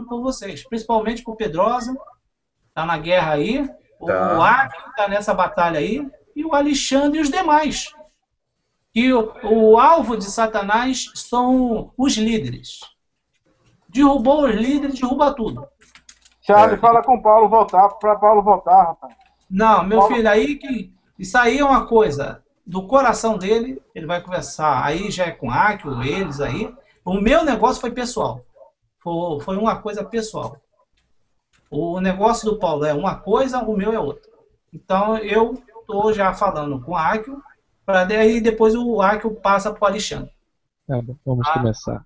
por vocês, principalmente por Pedrosa, tá na guerra aí, o Tá. Acre tá nessa batalha aí, e o Alexandre e os demais. Que o alvo de Satanás são os líderes. Derrubou os líderes, derruba tudo. Charles, fala com o Paulo voltar, para Paulo voltar, rapaz. Não, meu Paulo, filho, aí que isso aí é uma coisa do coração dele, ele vai conversar. Aí já é com Akio, eles aí. O meu negócio foi pessoal. Foi uma coisa pessoal. O negócio do Paulo é uma coisa, o meu é outra. Então eu estou já falando com o Akio, para daí depois o Akio passa para o Alexandre. Tá bom, vamos Ah, começar.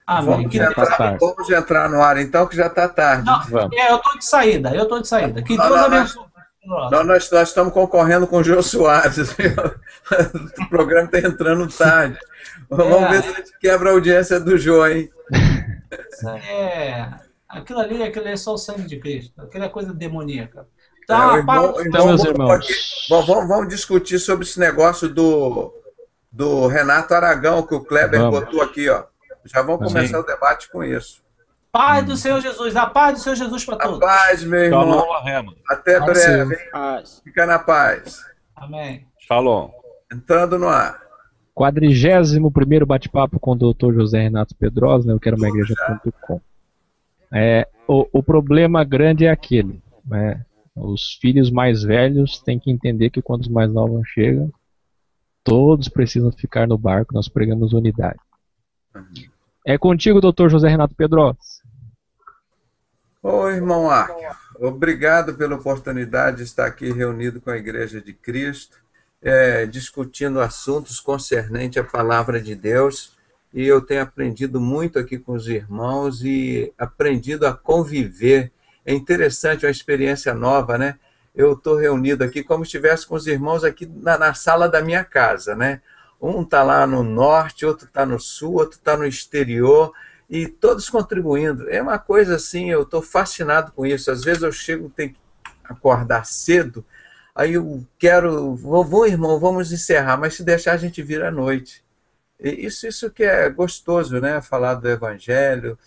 amém. Vamos Que Já Deus tá entrar, tarde. vamos entrar no ar então, que já está tarde. Não, Vamos. eu estou de saída, eu estou de saída. Que Não, Deus não, abençoe. nós estamos concorrendo com o Jô Soares. O programa está entrando tarde. Vamos ver se a gente quebra a audiência do Jô, hein? Aquilo ali é só o sangue de Cristo. Aquilo é coisa demoníaca. É, Então, o a paz irmão, o Então, irmão meus botou aqui. irmãos, Vamos discutir sobre esse negócio do Renato Aragão, que o Kleber vamos. botou aqui, ó. Já vamos começar Amém. o debate com isso. paz do Senhor Jesus, a paz do Senhor Jesus para A todos. paz, meu irmão. Shalom, Rema. Até Pode breve, ser. hein? Paz. Fica na paz. Amém. Shalom. Entrando no ar. 41º bate-papo com o Dr. José Renato Pedrosa, né? Eu quero uma igreja.com. O problema grande é aquele, né? Os filhos mais velhos têm que entender que quando os mais novos chegam, todos precisam ficar no barco, nós pregamos unidade. É contigo, Dr. José Renato Pedrosa. Ô, irmão Arco, obrigado pela oportunidade de estar aqui reunido com a Igreja de Cristo, discutindo assuntos concernentes à Palavra de Deus. E eu tenho aprendido muito aqui com os irmãos e aprendido a conviver. É interessante, uma experiência nova, né? Eu estou reunido aqui como se estivesse com os irmãos aqui na sala da minha casa, né? Um está lá no norte, outro está no sul, outro está no exterior, e todos contribuindo. É uma coisa assim, eu estou fascinado com isso. Às vezes eu chego, tenho que acordar cedo, aí eu quero, irmão, vamos encerrar, mas se deixar a gente vira à noite. E isso que é gostoso, né? Falar do Evangelho.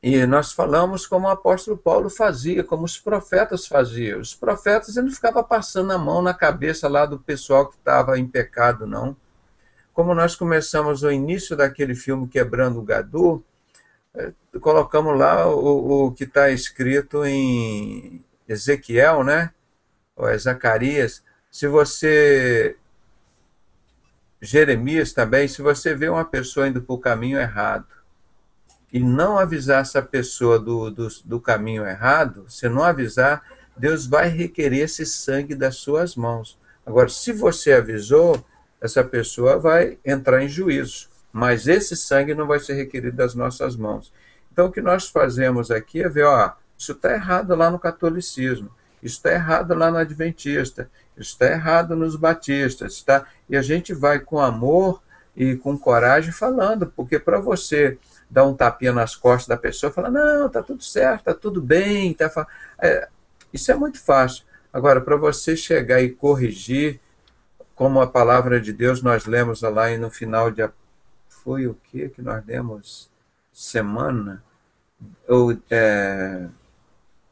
E nós falamos como o apóstolo Paulo fazia, como os profetas faziam. Os profetas, ele não ficava passando a mão na cabeça lá do pessoal que estava em pecado, não. Como nós começamos o início daquele filme Quebrando o Gadu, colocamos lá o que está escrito em Ezequiel, né? Ou é Zacarias. Se você... Jeremias também, se você vê uma pessoa indo para o caminho errado e não avisar essa pessoa do caminho errado, se não avisar, Deus vai requerer esse sangue das suas mãos. Agora, se você avisou, essa pessoa vai entrar em juízo, mas esse sangue não vai ser requerido das nossas mãos. Então, o que nós fazemos aqui é ver, isso está errado lá no catolicismo, isso está errado lá no adventista, isso está errado nos batistas, tá? E a gente vai com amor e com coragem falando, porque para você dar um tapinha nas costas da pessoa, falar, não, está tudo certo, está tudo bem, isso é muito fácil. Agora, para você chegar e corrigir, como a palavra de Deus, nós lemos lá e no final de... Foi o que nós lemos semana?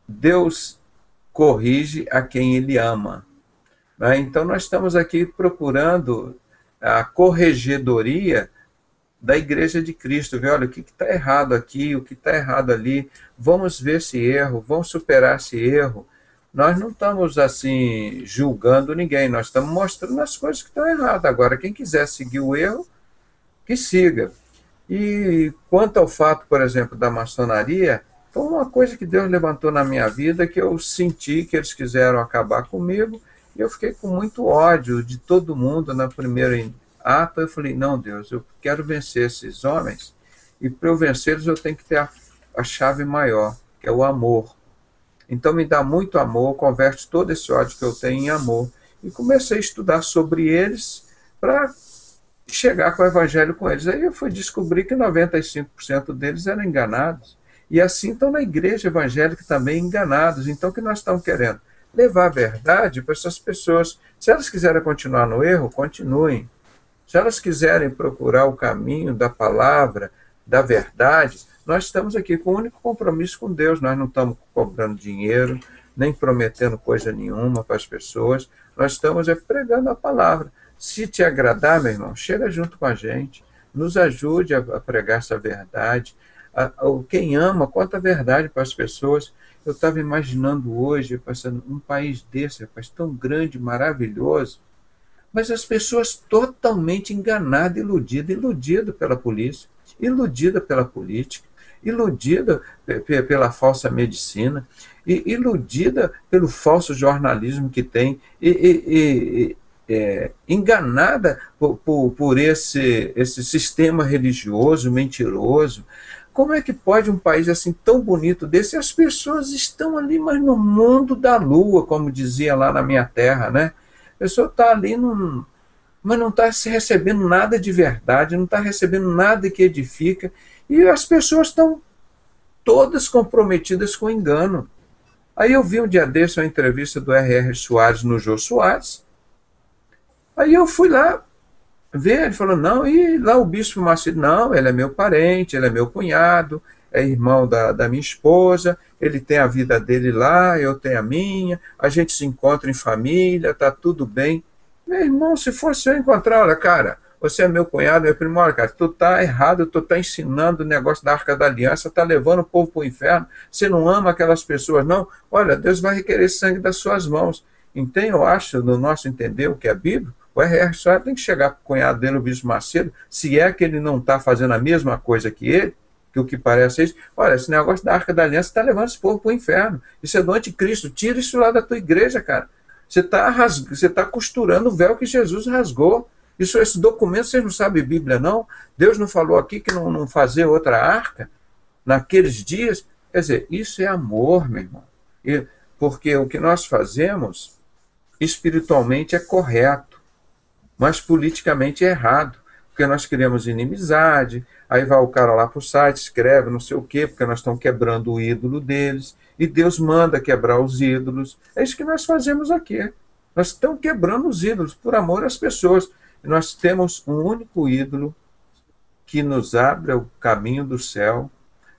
Deus corrige a quem ele ama. Então, nós estamos aqui procurando a corregedoria da Igreja de Cristo. Olha, o que está errado aqui, o que está errado ali. Vamos ver esse erro, vamos superar esse erro. Nós não estamos, assim, julgando ninguém, nós estamos mostrando as coisas que estão erradas. Agora, quem quiser seguir o erro, que siga. E quanto ao fato, por exemplo, da maçonaria, foi uma coisa que Deus levantou na minha vida, que eu senti que eles quiseram acabar comigo, e eu fiquei com muito ódio de todo mundo na primeira ato. Eu falei, não, Deus, eu quero vencer esses homens, e para eu vencê-los eu tenho que ter a chave maior, que é o amor. Então me dá muito amor, converte todo esse ódio que eu tenho em amor. E comecei a estudar sobre eles para chegar com o evangelho com eles. Aí eu fui descobrir que 95% deles eram enganados. E assim estão na igreja evangélica também enganados. Então o que nós estamos querendo? Levar a verdade para essas pessoas. Se elas quiserem continuar no erro, continuem. Se elas quiserem procurar o caminho da palavra, da verdade, nós estamos aqui com o único compromisso com Deus. Nós não estamos cobrando dinheiro, nem prometendo coisa nenhuma para as pessoas. Nós estamos pregando a palavra. Se te agradar, meu irmão, chega junto com a gente, nos ajude a pregar essa verdade. Quem ama, conta a verdade para as pessoas. Eu estava imaginando hoje, passando um país desse, rapaz, tão grande, maravilhoso, mas as pessoas totalmente enganadas, iludidas pela polícia, iludida pela política, iludida pela falsa medicina, iludida pelo falso jornalismo que tem, enganada por esse sistema religioso, mentiroso. Como é que pode um país assim tão bonito desse? As pessoas estão ali, mas no mundo da lua, como dizia lá na minha terra, né? A pessoa está ali, mas não está recebendo nada de verdade, não está recebendo nada que edifica, e as pessoas estão todas comprometidas com engano. Aí eu vi um dia desse uma entrevista do R.R. Soares no Jô Soares, aí eu fui lá ver, ele falou, não, e lá o Bispo Macedo, não, ele é meu parente, ele é meu cunhado, é irmão da minha esposa, ele tem a vida dele lá, eu tenho a minha, a gente se encontra em família, tá tudo bem. Meu irmão, se fosse eu encontrar, olha, cara, você é meu cunhado, meu primo, olha, cara, tu tá errado, tu tá ensinando o negócio da Arca da Aliança, tá levando o povo pro inferno, você não ama aquelas pessoas, não? Olha, Deus vai requerer sangue das suas mãos. Então, eu acho, no nosso entender o que é Bíblia, o R.R. Soares tem que chegar para o cunhado dele, o Bispo Macedo, se é que ele não está fazendo a mesma coisa que ele, que o que parece é isso. Olha, esse negócio da Arca da Aliança está levando esse povo para o inferno. Isso é do anticristo. Tira isso lá da tua igreja, cara. Você está costurando o véu que Jesus rasgou. Esse documento, vocês não sabem Bíblia, não? Deus não falou aqui que não fazer outra arca naqueles dias? Quer dizer, isso é amor, meu irmão. Porque o que nós fazemos espiritualmente é correto, mas politicamente é errado, porque nós criamos inimizade, aí vai o cara lá para o site, escreve não sei o quê, porque nós estamos quebrando o ídolo deles, e Deus manda quebrar os ídolos. É isso que nós fazemos aqui. Nós estamos quebrando os ídolos por amor às pessoas. Nós temos um único ídolo que nos abre o caminho do céu,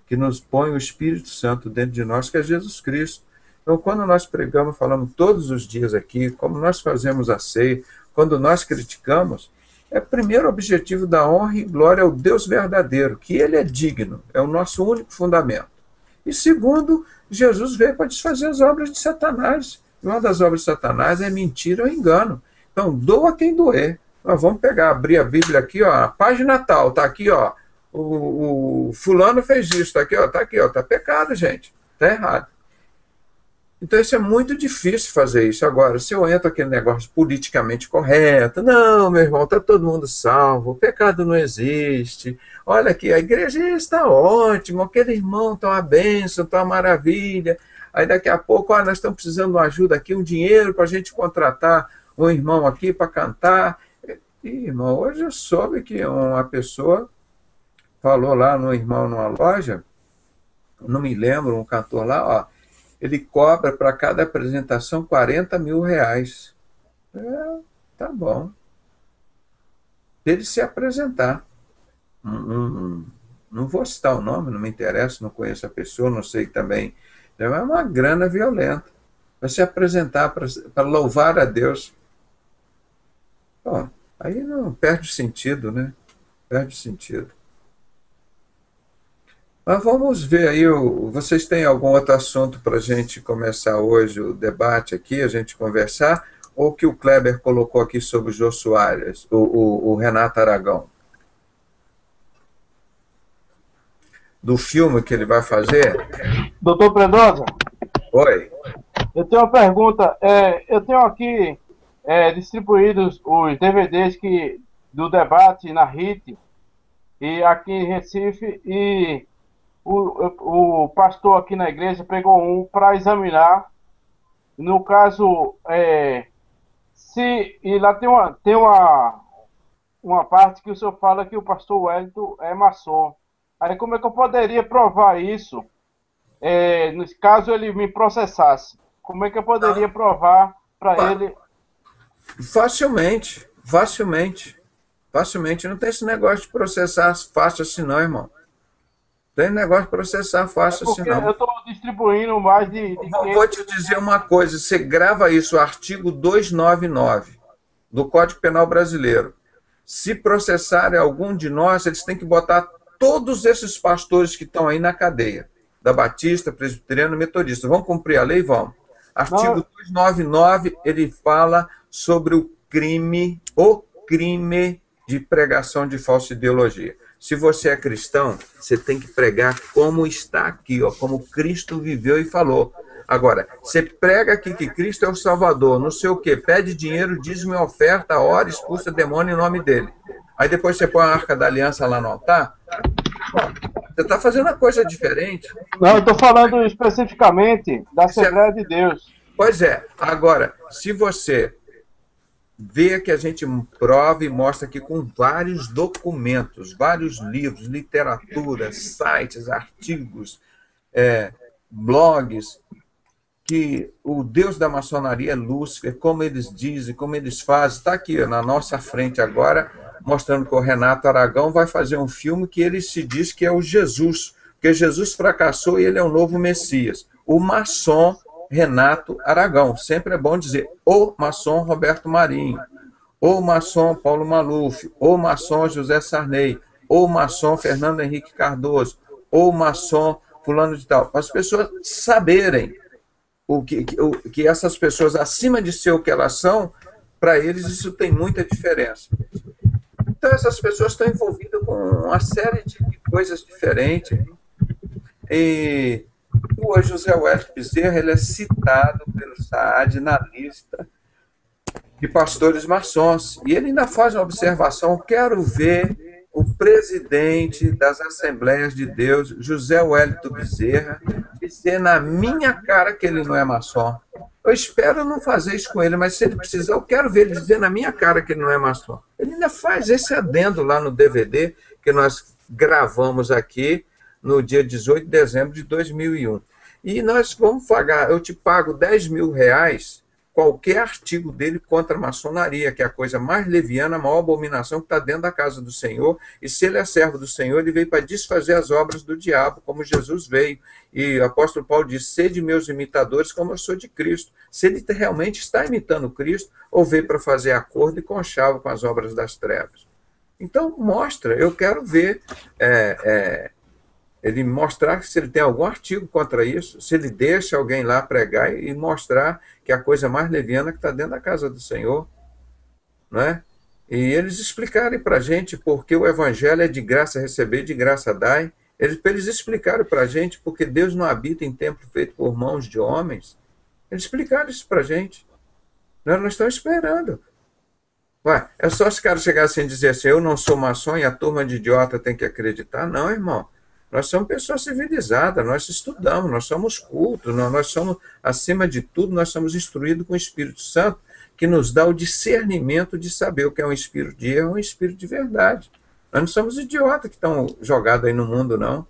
que nos põe o Espírito Santo dentro de nós, que é Jesus Cristo. Então, quando nós pregamos, falamos todos os dias aqui, como nós fazemos a ceia, quando nós criticamos, é primeiro objetivo da honra e glória ao Deus verdadeiro, que Ele é digno, é o nosso único fundamento. E segundo, Jesus veio para desfazer as obras de Satanás. E uma das obras de Satanás é mentira ou engano. Então, doa quem doer. Nós vamos abrir a Bíblia aqui, ó, a página tal, está aqui, ó, o fulano fez isso, está aqui, ó, está pecado, gente, está errado. Então, isso é muito difícil fazer isso. Agora, se eu entro aquele negócio politicamente correto, não, meu irmão, está todo mundo salvo, o pecado não existe, olha aqui, a igreja está ótima, aquele irmão está uma bênção, está uma maravilha, aí daqui a pouco, nós estamos precisando de uma ajuda aqui, um dinheiro para a gente contratar um irmão aqui para cantar. E, irmão, hoje eu soube que uma pessoa falou lá no irmão numa loja, não me lembro, um cantor lá, ó, ele cobra para cada apresentação R$40 mil. Tá bom. Ele se apresentar. Não vou citar o nome, não me interessa, não conheço a pessoa, não sei também. É uma grana violenta. Para se apresentar, para louvar a Deus. Ó, aí não perde sentido, né? Perde sentido. Mas vamos ver aí, vocês têm algum outro assunto para a gente começar hoje o debate aqui, a gente conversar, ou que o Kleber colocou aqui sobre o Jô Soares, o Renato Aragão? Do filme que ele vai fazer? Doutor Pedrosa? Oi. Eu tenho uma pergunta. Eu tenho aqui distribuídos os DVDs do debate na RIT, e aqui em Recife, e o pastor aqui na igreja pegou um para examinar. No caso, e lá tem uma parte que o senhor fala que o pastor Wellington é maçom. Aí como é que eu poderia provar isso? No caso ele me processasse, como é que eu poderia provar para ele? Facilmente. Não tem esse negócio de processar fácil assim não, irmão. Tem negócio de processar fácil assim, Porque não. eu estou distribuindo mais de Vou te dizer uma coisa, você grava isso, o artigo 299 do Código Penal Brasileiro. Se processarem algum de nós, eles têm que botar todos esses pastores que estão aí na cadeia, da Batista, Presbiteriano, Metodista. Vão cumprir a lei? Vão. Artigo 299, ele fala sobre o crime de pregação de falsa ideologia. Se você é cristão, você tem que pregar como está aqui, ó, como Cristo viveu e falou. Agora, você prega aqui que Cristo é o Salvador, não sei o quê, pede dinheiro, dízimo e oferta, ora, expulsa demônio em nome dele. Aí depois você põe a Arca da Aliança lá no altar. Bom, você está fazendo uma coisa diferente. Não, eu estou falando especificamente da Assembleia de Deus. Pois é. Agora, se você vê que a gente prova e mostra aqui com vários documentos, vários livros, literatura, sites, artigos, blogs, que o Deus da maçonaria é Lúcifer, como eles dizem, como eles fazem, está aqui na nossa frente agora, mostrando que o Renato Aragão vai fazer um filme que ele se diz que é o Jesus, porque Jesus fracassou e ele é o novo Messias. O maçom Renato Aragão, sempre é bom dizer o maçom Roberto Marinho, o maçom Paulo Maluf, o maçom José Sarney, o maçom Fernando Henrique Cardoso, o maçom fulano de tal, para as pessoas saberem que essas pessoas, acima de ser o que elas são, para eles isso tem muita diferença. Então, essas pessoas estão envolvidas com uma série de coisas diferentes. E o José Wellington Bezerra, ele é citado pelo Saad na lista de pastores maçons. E ele ainda faz uma observação: quero ver o presidente das Assembleias de Deus, José Wellington Bezerra, dizer na minha cara que ele não é maçom. Eu espero não fazer isso com ele, mas se ele precisar, eu quero ver ele dizer na minha cara que ele não é maçom. Ele ainda faz esse adendo lá no DVD que nós gravamos aqui no dia 18 de dezembro de 2001. E nós vamos pagar, eu te pago R$10.000 qualquer artigo dele contra a maçonaria, que é a coisa mais leviana, a maior abominação que está dentro da casa do Senhor. E se ele é servo do Senhor, ele veio para desfazer as obras do diabo, como Jesus veio. E o apóstolo Paulo diz: sede meus imitadores, como eu sou de Cristo. Se ele realmente está imitando Cristo, ou veio para fazer acordo e conchavo com as obras das trevas. Então, mostra, eu quero ver ele mostrar se ele tem algum artigo contra isso, se ele deixa alguém lá pregar e mostrar que é a coisa mais leviana que está dentro da casa do Senhor, não é? E eles explicarem para a gente porque o evangelho é de graça receber, de graça dar. Para eles explicarem para a gente porque Deus não habita em templo feito por mãos de homens. Eles explicaram isso para a gente. Nós estamos esperando. Ué, é só os caras chegarem assim e dizer assim: eu não sou maçom e a turma de idiota tem que acreditar. Não, irmão. Nós somos pessoas civilizadas, nós estudamos, nós somos cultos, nós somos, acima de tudo, nós somos instruídos com o Espírito Santo, que nos dá o discernimento de saber o que é um espírito de erro e um espírito de verdade. Nós não somos idiotas que estão jogados aí no mundo, não.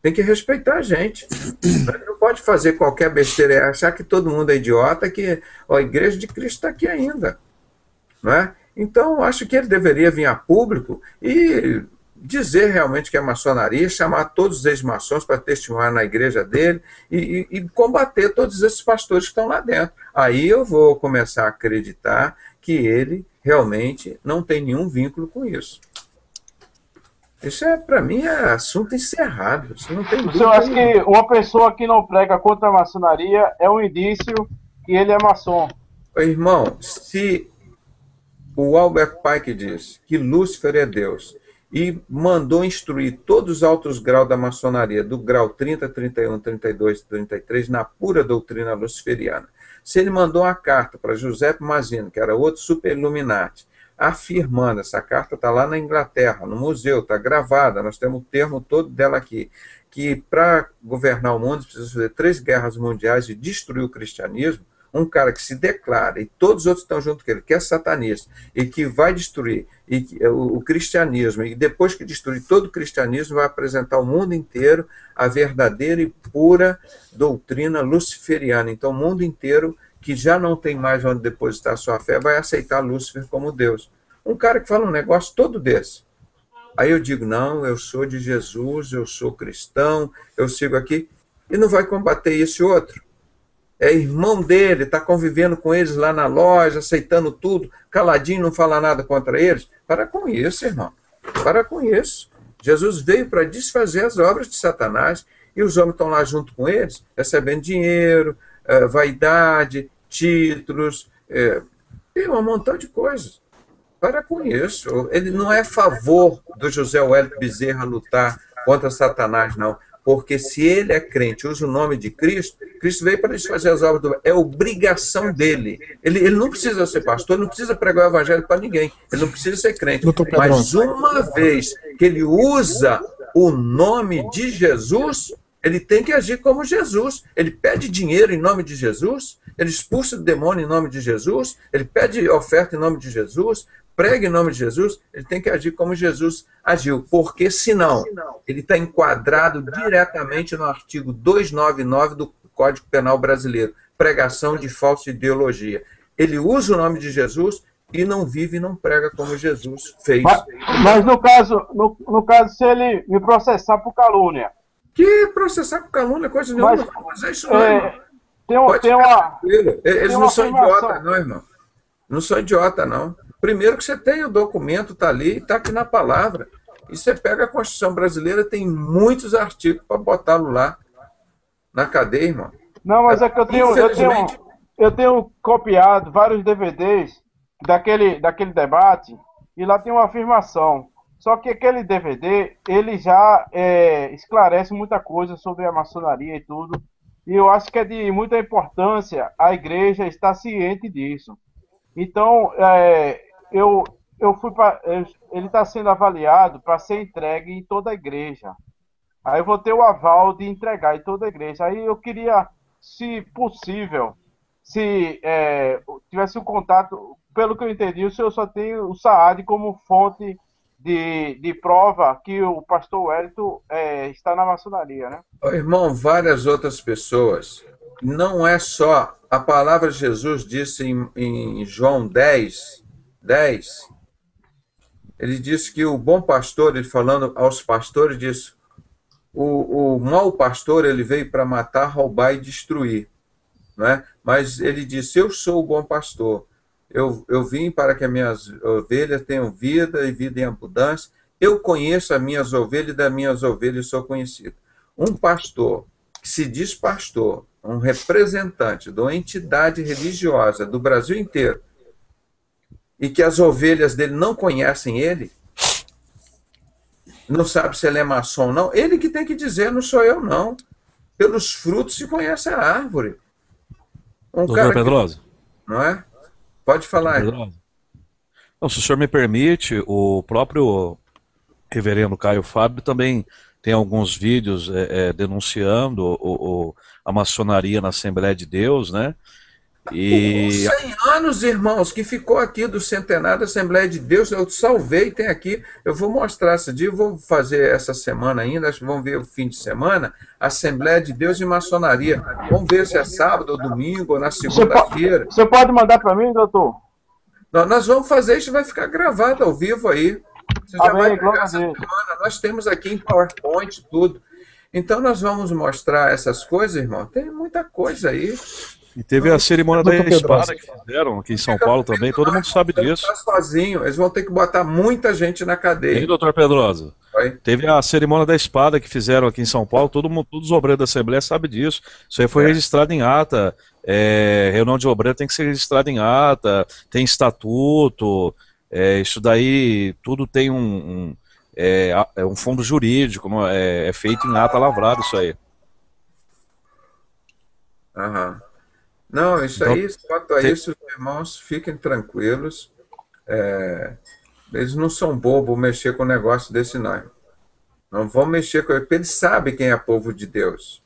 Tem que respeitar a gente. Nós não pode fazer qualquer besteira, achar que todo mundo é idiota, que a Igreja de Cristo está aqui ainda. Não é? Então, acho que ele deveria vir a público e dizer realmente que é maçonaria, chamar todos os ex-maçons para testemunhar na igreja dele e combater todos esses pastores que estão lá dentro. Aí eu vou começar a acreditar que ele realmente não tem nenhum vínculo com isso. Isso para mim, é assunto encerrado. Isso não tem dúvida. Eu acho que uma pessoa que não prega contra a maçonaria é um indício que ele é maçom. Irmão, se o Albert Pike diz que Lúcifer é Deus e mandou instruir todos os altos graus da maçonaria, do grau 30, 31, 32 e 33, na pura doutrina luciferiana. Se ele mandou uma carta para Giuseppe Mazzini, que era outro super Illuminati, afirmando, essa carta está lá na Inglaterra, no museu, está gravada, nós temos o termo todo dela aqui, que para governar o mundo precisa fazer 3 guerras mundiais e destruir o cristianismo. Um cara que se declara, e todos os outros estão junto com ele, que é satanista, e que vai destruir o cristianismo, e depois que destruir todo o cristianismo, vai apresentar ao mundo inteiro a verdadeira e pura doutrina luciferiana. Então, o mundo inteiro, que já não tem mais onde depositar sua fé, vai aceitar Lúcifer como Deus. Um cara que fala um negócio todo desse. Aí eu digo, não, eu sou de Jesus, eu sou cristão, eu sigo aqui, e não vai combater esse outro. É irmão dele, está convivendo com eles lá na loja, aceitando tudo, caladinho, não fala nada contra eles. Para com isso, irmão. Para com isso. Jesus veio para desfazer as obras de Satanás e os homens estão lá junto com eles, recebendo dinheiro, vaidade, títulos, tem um montão de coisas. Para com isso. Ele não é a favor do José Wellington Bezerra lutar contra Satanás, não. Porque se ele é crente, usa o nome de Cristo, Cristo veio para desfazer as obras do... É obrigação dele. Ele não precisa ser pastor, ele não precisa pregar o evangelho para ninguém. Ele não precisa ser crente. Mas uma vez que ele usa o nome de Jesus, ele tem que agir como Jesus. Ele pede dinheiro em nome de Jesus, ele expulsa o demônio em nome de Jesus, ele pede oferta em nome de Jesus, prega em nome de Jesus, ele tem que agir como Jesus agiu, porque senão ele está enquadrado diretamente no artigo 299 do Código Penal Brasileiro, pregação de falsa ideologia. Ele usa o nome de Jesus e não vive e não prega como Jesus fez. Mas no caso, se ele me processar por calúnia. Que processar por calúnia, coisa nenhuma, não vou fazer isso não, irmão. Eles não são idiotas, não, irmão. Não são idiota, não. Primeiro que você tem o documento, está ali, está aqui na palavra. E você pega a Constituição Brasileira, tem muitos artigos para botá-lo lá na cadeia, irmão. Não, mas é que eu tenho copiado vários DVDs daquele debate e lá tem uma afirmação. Só que aquele DVD, ele já esclarece muita coisa sobre a maçonaria e tudo. E eu acho que é de muita importância a igreja estar ciente disso. Então, ele está sendo avaliado para ser entregue em toda a igreja. Aí eu vou ter o aval de entregar em toda a igreja. Aí eu queria, se possível, se tivesse um contato, pelo que eu entendi, o senhor só tem o SAAD como fonte de prova que o pastor Wellington está na maçonaria, né? Irmão, várias outras pessoas. Não é só... A palavra de Jesus disse em João 10, ele disse que o bom pastor, ele falando aos pastores, disse, o mau pastor, ele veio para matar, roubar e destruir. Não é? Mas ele disse, eu sou o bom pastor. Eu vim para que as minhas ovelhas tenham vida e vida em abundância. Eu conheço as minhas ovelhas e das minhas ovelhas sou conhecido. Um pastor que se diz pastor, um representante de uma entidade religiosa do Brasil inteiro, e que as ovelhas dele não conhecem ele, não sabe se ele é maçom ou não, ele que tem que dizer, não sou eu não. Pelos frutos se conhece a árvore. Doutor Pedroso. Não é? Pode falar. Não, se o senhor me permite, o próprio reverendo Caio Fábio também tem alguns vídeos denunciando a maçonaria na Assembleia de Deus, né? E... 100 anos, irmãos, que ficou aqui do centenário da Assembleia de Deus, eu salvei, tem aqui, eu vou mostrar esse dia, eu vou fazer essa semana ainda, acho que vamos ver o fim de semana, Assembleia de Deus e maçonaria. Vamos ver se é sábado ou domingo ou na segunda-feira. Você pode mandar para mim, doutor? Não, nós vamos fazer, isso vai ficar gravado ao vivo aí. Você já vai pegar essa semana. Nós temos aqui em PowerPoint tudo. Então nós vamos mostrar essas coisas, irmão. Tem muita coisa aí. E teve a cerimônia da espada que fizeram aqui em São Paulo também, todo mundo sabe disso. Tá sozinho, eles vão ter que botar muita gente na cadeia. E doutor Pedroso? Oi? Teve a cerimônia da espada que fizeram aqui em São Paulo, todos os obreiros da Assembleia sabem disso. Isso aí foi registrado em ata. Reunião de obreiro tem que ser registrado em ata, tem estatuto. Isso daí tudo tem um fundo jurídico, é feito em ata lavrada isso aí. Aham. Não, isso aí, quanto a isso, os irmãos, fiquem tranquilos. Eles não são bobos mexer com um negócio desse, não. Não vão mexer com ele, porque eles sabem quem é povo de Deus.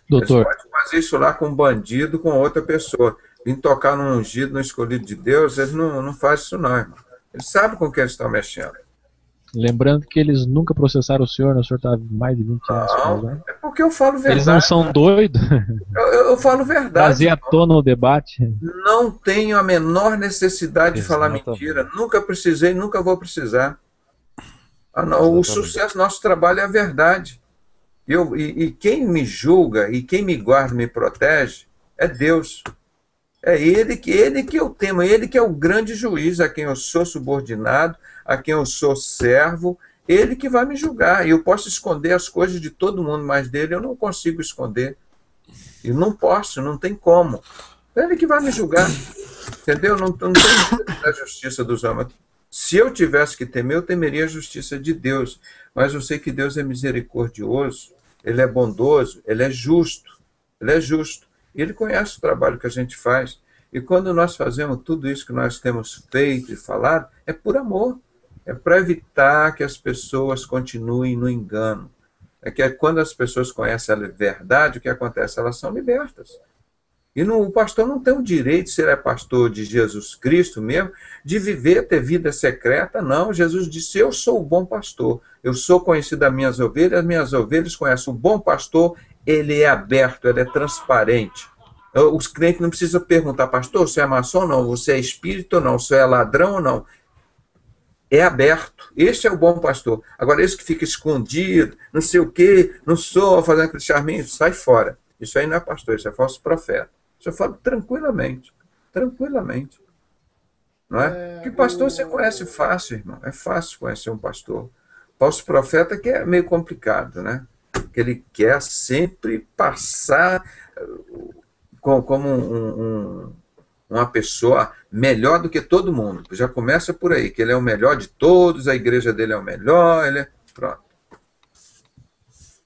Doutor. Eles podem fazer isso lá com um bandido, com outra pessoa. Vim tocar num ungido, no escolhido de Deus, eles não fazem isso, não, irmão. Eles sabem com quem eles estão mexendo. Lembrando que eles nunca processaram o senhor, o senhor está mais de 20 anos. Não, é porque eu falo verdade. Eles não são doidos? Eu falo verdade. Trazer à tona o debate. Não tenho a menor necessidade de falar mentira. Nunca precisei, nunca vou precisar. O sucesso do nosso trabalho é a verdade. E quem me julga e quem me guarda, me protege, é Deus. É ele que eu temo, ele que é o grande juiz, a quem eu sou subordinado, a quem eu sou servo, ele que vai me julgar. E eu posso esconder as coisas de todo mundo, mas dele eu não consigo esconder. E não posso, não tem como. É ele que vai me julgar. Entendeu? Não tem a justiça dos homens. Se eu tivesse que temer, eu temeria a justiça de Deus. Mas eu sei que Deus é misericordioso, ele é bondoso, ele é justo. Ele é justo. E ele conhece o trabalho que a gente faz. E quando nós fazemos tudo isso que nós temos feito e falado, é por amor. É para evitar que as pessoas continuem no engano. É que quando as pessoas conhecem a verdade, o que acontece? Elas são libertas. E o pastor não tem o direito, se ele é pastor de Jesus Cristo mesmo, de viver, ter vida secreta. Não, Jesus disse, eu sou o bom pastor. Eu sou conhecido das minhas ovelhas conhecem o bom pastor, ele é aberto, ele é transparente. Os crentes não precisam perguntar, pastor, você é maçom ou não? Você é espírito ou não? Você é ladrão ou não? É aberto. Este é o bom pastor. Agora, esse que fica escondido, não sei o quê, não sou, fazendo aquele charminho, sai fora. Isso aí não é pastor, isso é falso profeta. Isso eu falo tranquilamente. Tranquilamente. Não é? Porque pastor você conhece fácil, irmão. É fácil conhecer um pastor. Falso profeta que é meio complicado, né? Que ele quer sempre passar como uma pessoa melhor do que todo mundo. Já começa por aí, que ele é o melhor de todos, a igreja dele é o melhor, pronto.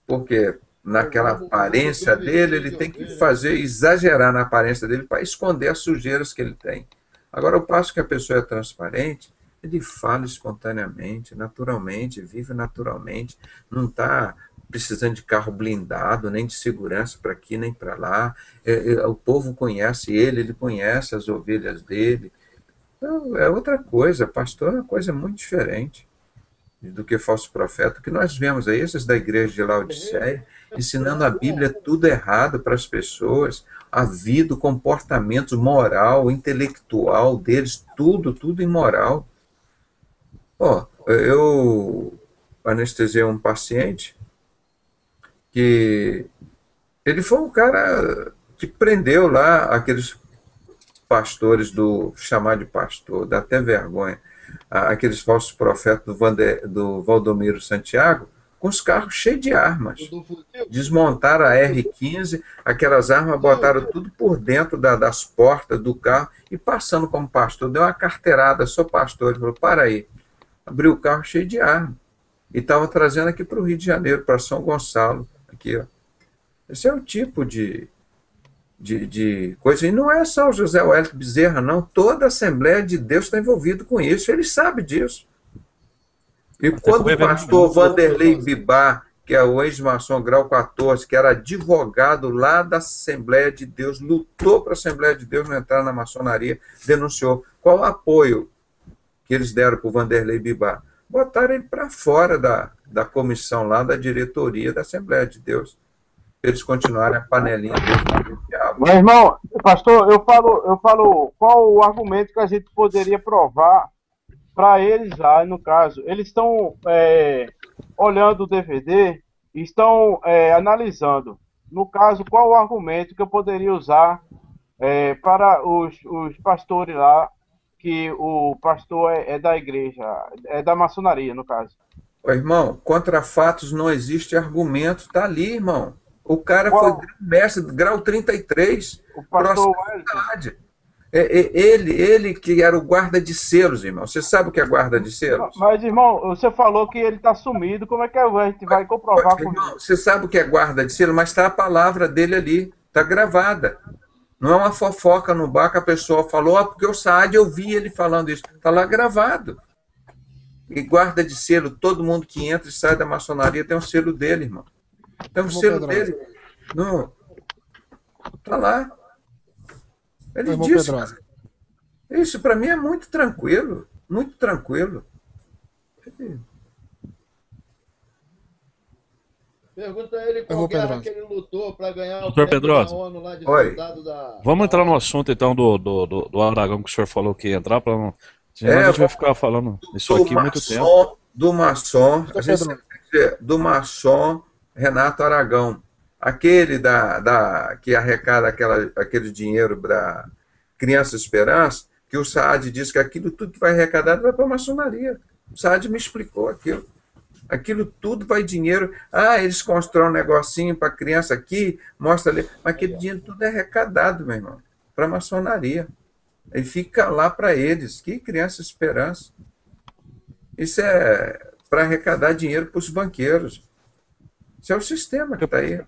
Porque naquela aparência dele, ele tem que exagerar na aparência dele para esconder as sujeiras que ele tem. Agora, ao passo que a pessoa é transparente, ele fala espontaneamente, naturalmente, vive naturalmente, não está precisando de carro blindado, nem de segurança para aqui, nem para lá. O povo conhece ele conhece as ovelhas dele. Então, é outra coisa, pastor é uma coisa muito diferente do que falso profeta. O que nós vemos aí, esses da igreja de Laodiceia, ensinando a Bíblia tudo errado para as pessoas, a vida, o comportamento moral, intelectual deles, tudo imoral. Eu anestesiei um paciente que ele foi um cara que prendeu lá aqueles pastores chamar de pastor, dá até vergonha, aqueles falsos profetas do Valdomiro Santiago, com os carros cheios de armas. Desmontaram a R15, aquelas armas, botaram tudo por dentro das portas do carro e passando como pastor, deu uma carteirada, sou pastor, ele falou, para aí. Abriu o carro cheio de armas. E estava trazendo aqui para o Rio de Janeiro, para São Gonçalo. Aqui, ó. Esse é o tipo de coisa. E não é só o José Wellington Bezerra, não. Toda a Assembleia de Deus está envolvida com isso. Ele sabe disso. E quando o pastor Vanderlei Bibá, que é o ex-maçom grau 14, que era advogado lá da Assembleia de Deus, lutou para a Assembleia de Deus não entrar na maçonaria, denunciou. Qual o apoio que eles deram para o Vanderlei Bibá? Botaram ele para fora da comissão lá, da diretoria da Assembleia de Deus. Eles continuarem a panelinha do diabo. Meu irmão, pastor, eu falo qual o argumento que a gente poderia provar para eles lá, no caso. Eles estão olhando o DVD e estão analisando. No caso, qual o argumento que eu poderia usar para os pastores lá, que o pastor é da igreja, é da maçonaria, no caso. Ô, irmão, contra fatos não existe argumento, tá ali, irmão. O cara foi mestre, grau 33, o pastor ele que era o guarda de selos, irmão. Você sabe o que é guarda de selos? Mas, irmão, você falou que ele está sumido, como é que a gente vai comprovar com isso? Você sabe o que é guarda de selos, mas está a palavra dele ali, está gravada. Não é uma fofoca no bar que a pessoa falou, porque o Saad eu vi ele falando isso. Está lá gravado. E guarda de selo, todo mundo que entra e sai da maçonaria tem um selo dele, irmão. Tem um selo dele. Não. Está lá. Ele disse. Isso para mim é muito tranquilo. Muito tranquilo. Pergunta a ele qual guerra que ele lutou para ganhar Doutor Pedrosa, ONU lá de vamos entrar no assunto então do Aragão que o senhor falou que ia entrar, para a gente vai ficar falando isso aqui há muito tempo. do maçom, a gente sempre tem que dizer, do maçom Renato Aragão, aquele que arrecada aquele dinheiro para Criança Esperança, que o Saad diz que aquilo tudo que vai arrecadado vai para a maçonaria. O Saad me explicou aquilo. Aquilo tudo vai dinheiro. Ah, eles constroem um negocinho para a criança aqui, mostra ali. Mas aquele dinheiro tudo é arrecadado, meu irmão, para a maçonaria. E fica lá para eles. Que Criança Esperança. Isso é para arrecadar dinheiro para os banqueiros. Isso é o sistema que está aí.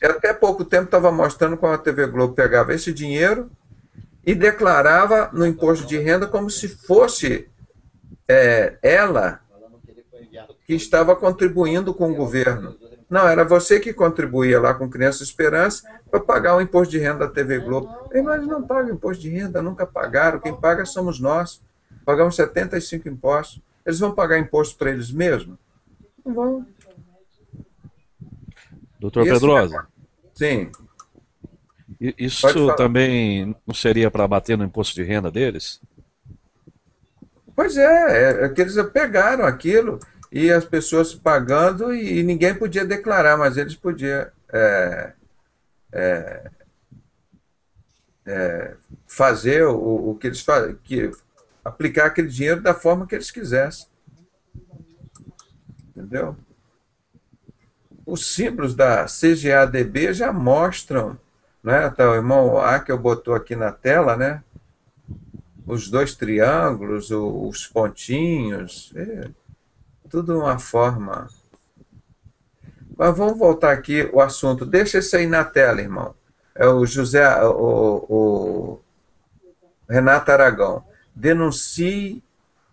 Até pouco tempo estava mostrando como a TV Globo pegava esse dinheiro e declarava no imposto de renda como se fosse ela que estava contribuindo com o governo. Não, era você que contribuía lá com Criança Esperança para pagar o imposto de renda da TV Globo. Mas eles não pagam imposto de renda, nunca pagaram. Quem paga somos nós. Pagamos 75 impostos. Eles vão pagar imposto para eles mesmos? Não vão. Doutor Pedrosa. Sim. Isso também não seria para bater no imposto de renda deles? Pois é que eles pegaram aquilo e as pessoas pagando e ninguém podia declarar, mas eles podiam fazer o que eles fazem, aplicar aquele dinheiro da forma que eles quisessem. Entendeu? Os símbolos da CGADB já mostram, né? Tá, o irmão Akel botou aqui na tela, né? Os dois triângulos, os pontinhos, tudo uma forma. Mas vamos voltar aqui o assunto. Deixa isso aí na tela, irmão. É o Renato Aragão. Denuncie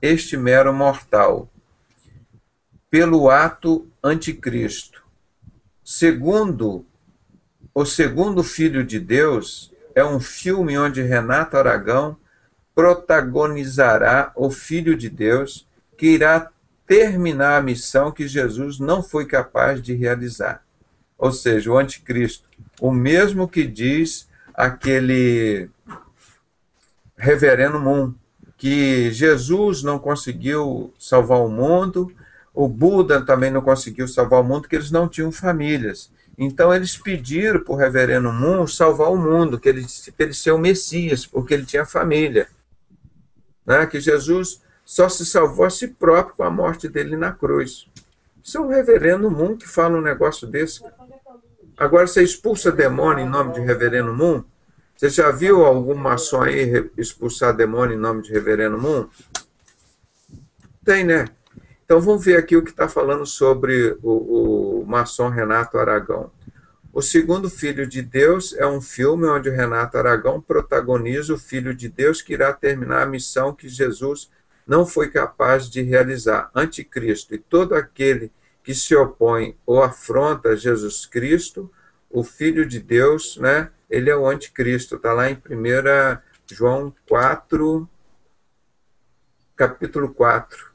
este mero mortal pelo ato anticristo. O Segundo Filho de Deus é um filme onde Renato Aragão protagonizará o Filho de Deus que irá terminar a missão que Jesus não foi capaz de realizar. Ou seja, o anticristo, o mesmo que diz aquele reverendo Moon, que Jesus não conseguiu salvar o mundo, o Buda também não conseguiu salvar o mundo, porque eles não tinham famílias. Então eles pediram para o reverendo Moon salvar o mundo, que ele ser o Messias, porque ele tinha família. Né? Que Jesus só se salvou a si próprio com a morte dele na cruz. Isso é o reverendo Moon que fala um negócio desse. Agora você expulsa demônio em nome de reverendo Moon? Você já viu algum maçom aí expulsar demônio em nome de reverendo Moon? Tem, né? Então vamos ver aqui o que está falando sobre o maçom Renato Aragão. O Segundo Filho de Deus é um filme onde Renato Aragão protagoniza o Filho de Deus que irá terminar a missão que Jesus não foi capaz de realizar. Anticristo e todo aquele que se opõe ou afronta Jesus Cristo, o Filho de Deus, né? Ele é o anticristo. Está lá em 1 João 4, capítulo 4.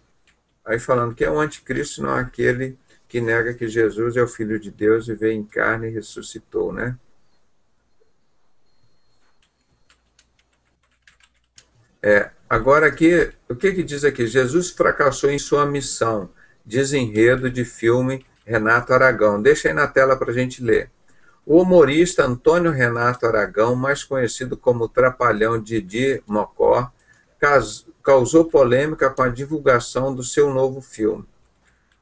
Aí falando que é o anticristo, não aquele que nega que Jesus é o Filho de Deus e veio em carne e ressuscitou, né? Agora aqui, o que diz aqui? Jesus fracassou em sua missão, diz enredo de filme Renato Aragão. Deixa aí na tela para a gente ler. O humorista Antônio Renato Aragão, mais conhecido como Trapalhão Didi Mocó, causou polêmica com a divulgação do seu novo filme.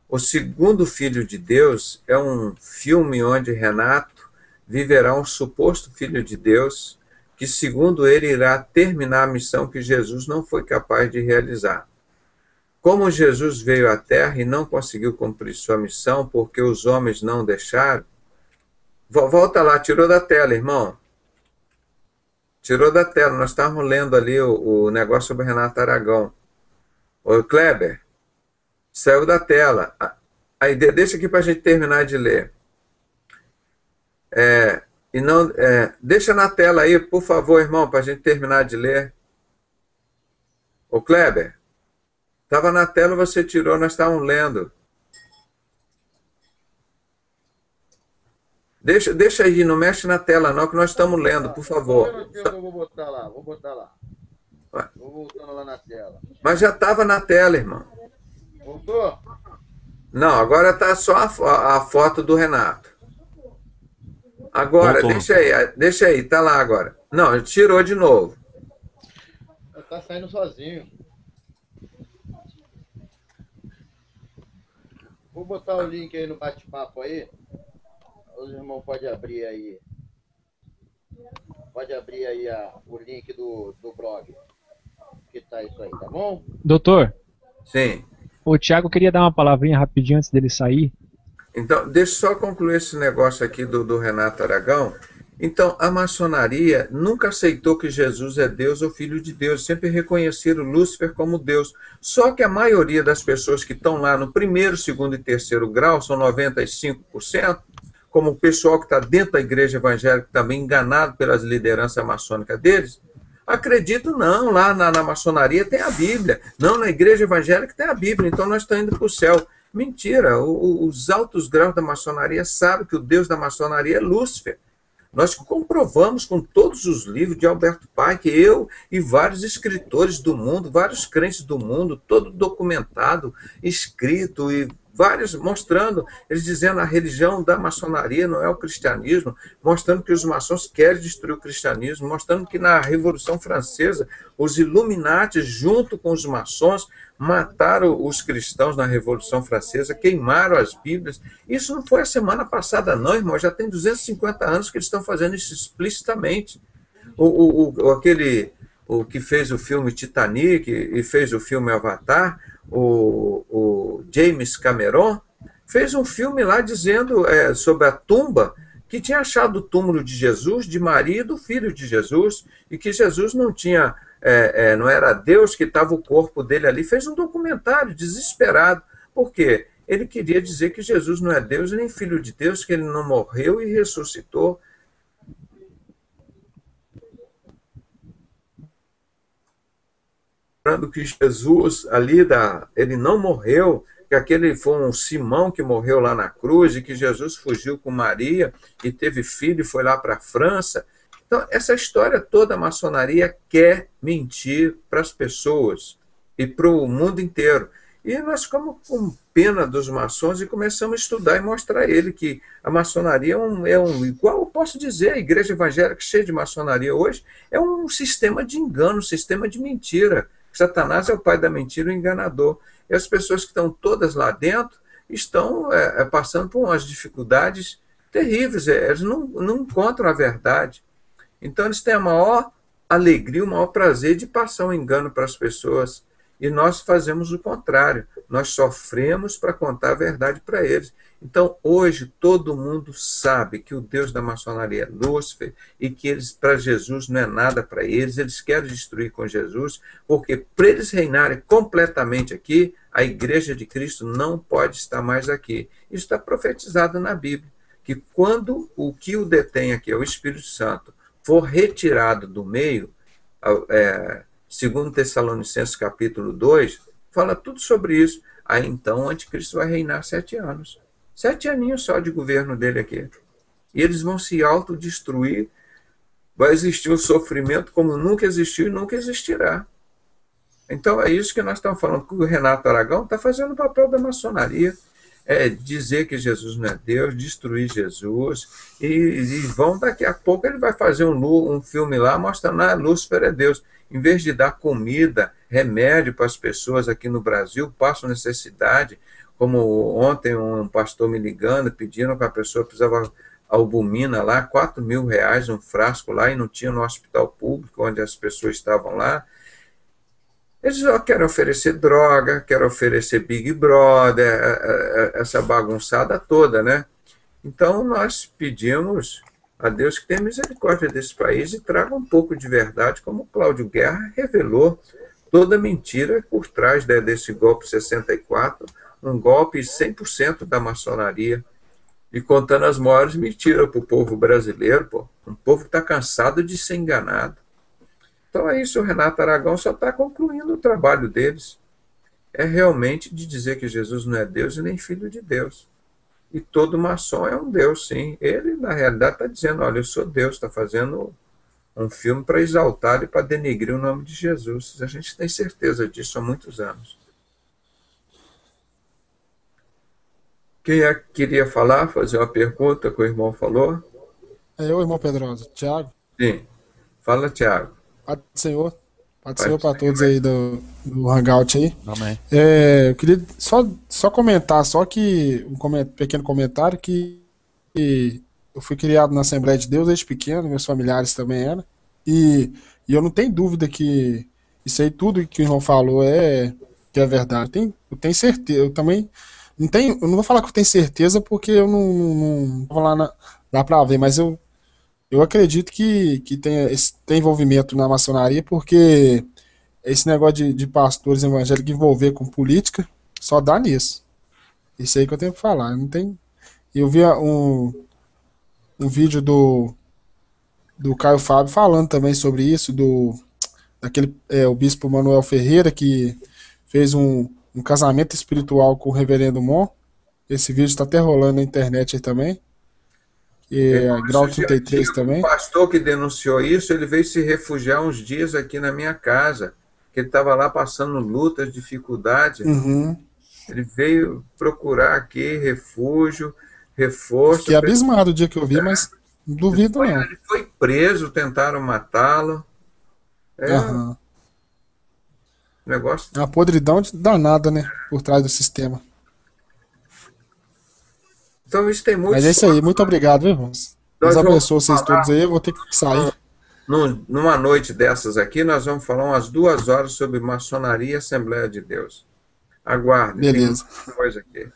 O Segundo Filho de Deus é um filme onde Renato viverá um suposto Filho de Deus que, segundo ele, irá terminar a missão que Jesus não foi capaz de realizar. Como Jesus veio à Terra e não conseguiu cumprir sua missão porque os homens não deixaram... Volta lá, tirou da tela, irmão. Tirou da tela, nós estávamos lendo ali o negócio sobre Renato Aragão. Ô, Kleber, saiu da tela. Aí, deixa aqui para a gente terminar de ler. Deixa na tela aí, por favor, irmão, para a gente terminar de ler. Ô, Kleber, estava na tela, você tirou, nós estávamos lendo. Deixa aí, não mexe na tela não, que nós estamos lendo, por favor. Eu vou botar lá. Tô voltando lá na tela. Mas já estava na tela, irmão. Voltou? Não, agora está só a foto do Renato. Agora, Voltou. deixa aí, tá lá agora. Não, tirou de novo. Tá saindo sozinho. Vou botar o link aí no bate-papo aí. Os irmãos podem abrir aí. Pode abrir aí o link do blog. Que tá isso aí, tá bom? Doutor, Sim. o Thiago queria dar uma palavrinha rapidinho antes dele sair. Então, deixa eu só concluir esse negócio aqui do Renato Aragão. Então, a maçonaria nunca aceitou que Jesus é Deus ou Filho de Deus, sempre reconheceram Lúcifer como Deus. Só que a maioria das pessoas que estão lá no primeiro, segundo e terceiro grau, são 95%, como o pessoal que está dentro da igreja evangélica, também enganado pelas lideranças maçônicas deles, acredito não, lá na maçonaria tem a Bíblia, não, na igreja evangélica tem a Bíblia, então nós estamos indo para o céu. Mentira, os altos graus da maçonaria sabem que o Deus da maçonaria é Lúcifer. Nós comprovamos com todos os livros de Alberto Pike, eu e vários escritores do mundo, vários crentes do mundo, todo documentado, escrito e vários mostrando, eles dizendo a religião da maçonaria não é o cristianismo, mostrando que os maçons querem destruir o cristianismo, mostrando que na Revolução Francesa, os Illuminati, junto com os maçons, mataram os cristãos na Revolução Francesa, queimaram as Bíblias. Isso não foi a semana passada não, irmão, já tem 250 anos que eles estão fazendo isso explicitamente. Aquele que fez o filme Titanic e fez o filme Avatar, o James Cameron, fez um filme lá dizendo sobre a tumba, que tinha achado o túmulo de Jesus, de Maria e do filho de Jesus, e que Jesus não tinha, não era Deus, que estava o corpo dele ali. Fez um documentário desesperado. Por quê? Ele queria dizer que Jesus não é Deus nem filho de Deus, que ele não morreu e ressuscitou. Lembrando que Jesus ali, ele não morreu, que aquele foi um Simão que morreu lá na cruz, e que Jesus fugiu com Maria e teve filho e foi lá para a França. Então, essa história toda, a maçonaria quer mentir para as pessoas e para o mundo inteiro. E nós ficamos com pena dos maçons e começamos a estudar e mostrar a ele que a maçonaria igual eu posso dizer, a igreja evangélica cheia de maçonaria hoje é um sistema de engano, um sistema de mentira. Satanás é o pai da mentira, o enganador. E as pessoas que estão todas lá dentro estão passando por umas dificuldades terríveis. Eles não encontram a verdade. Então, eles têm a maior alegria, o maior prazer de passar um engano para as pessoas. E nós fazemos o contrário. Nós sofremos para contar a verdade para eles. Então, hoje, todo mundo sabe que o Deus da maçonaria é Lúcifer e que para Jesus não é nada para eles. Eles querem destruir com Jesus, porque para eles reinarem completamente aqui, a igreja de Cristo não pode estar mais aqui. Isso está profetizado na Bíblia, que quando o que o detém aqui, é o Espírito Santo, for retirado do meio, segundo Tessalonicenses capítulo 2, fala tudo sobre isso. Aí então o anticristo vai reinar 7 anos. 7 aninhos só de governo dele aqui. E eles vão se autodestruir. Vai existir um sofrimento como nunca existiu e nunca existirá. Então é isso que nós estamos falando, que o Renato Aragão está fazendo o papel da maçonaria. Dizer que Jesus não é Deus, destruir Jesus, e vão daqui a pouco ele vai fazer um filme lá mostrando que Lúcifer é Deus. Em vez de dar comida, remédio para as pessoas aqui no Brasil, passam necessidade, como ontem um pastor me ligando, pedindo que a pessoa precisava albumina lá, R$4.000 um frasco lá, e não tinha no hospital público onde as pessoas estavam lá. Eles querem oferecer droga, querem oferecer Big Brother, essa bagunçada toda, né? Então, nós pedimos a Deus que tenha misericórdia desse país e traga um pouco de verdade, como Cláudio Guerra revelou toda mentira por trás desse golpe 64, um golpe 100% da maçonaria, e contando as maiores mentiras para o povo brasileiro, um povo que está cansado de ser enganado. Então é isso, o Renato Aragão só está concluindo o trabalho deles. É realmente de dizer que Jesus não é Deus e nem filho de Deus. E todo maçom é um Deus, sim. Ele, na realidade, está dizendo, olha, eu sou Deus, está fazendo um filme para exaltar e para denegrir o nome de Jesus. A gente tem certeza disso há muitos anos. Quem é que queria falar, fazer uma pergunta que o irmão falou? É eu, irmão Pedrosa. Tiago? Sim. Fala, Tiago. Paz do Senhor. Paz do Senhor para todos aí do Hangout aí. Amém. Eu queria só comentar, pequeno comentário, que eu fui criado na Assembleia de Deus desde pequeno, meus familiares também eram, e eu não tenho dúvida que isso aí, tudo que o irmão falou que é verdade. Eu tenho certeza, eu também eu não vou falar que eu tenho certeza porque eu não vou lá pra ver, mas eu acredito que tem envolvimento na maçonaria, porque esse negócio de pastores evangélicos envolver com política só dá nisso. Isso aí que eu tenho que falar. Eu vi um vídeo do Caio Fábio falando também sobre isso, o bispo Manuel Ferreira, que fez um casamento espiritual com o reverendo Mon. Esse vídeo está até rolando na internet aí também. Grau 33 também. O pastor que denunciou isso, ele veio se refugiar uns dias aqui na minha casa, que ele estava lá passando lutas, dificuldades. Uhum. Ele veio procurar aqui refúgio, reforço. Fiquei abismado o dia que eu vi, mas não duvido não. Ele foi preso, tentaram matá-lo. Uhum. Negócio. É uma podridão danada, né? Por trás do sistema. Então isso tem muito. Mas é isso aí, muito obrigado, irmãos. Deus abençoe vocês todos aí, eu vou ter que sair. Numa noite dessas aqui, nós vamos falar umas 2 horas sobre maçonaria e Assembleia de Deus. Aguarde. Beleza. Tem coisa aqui.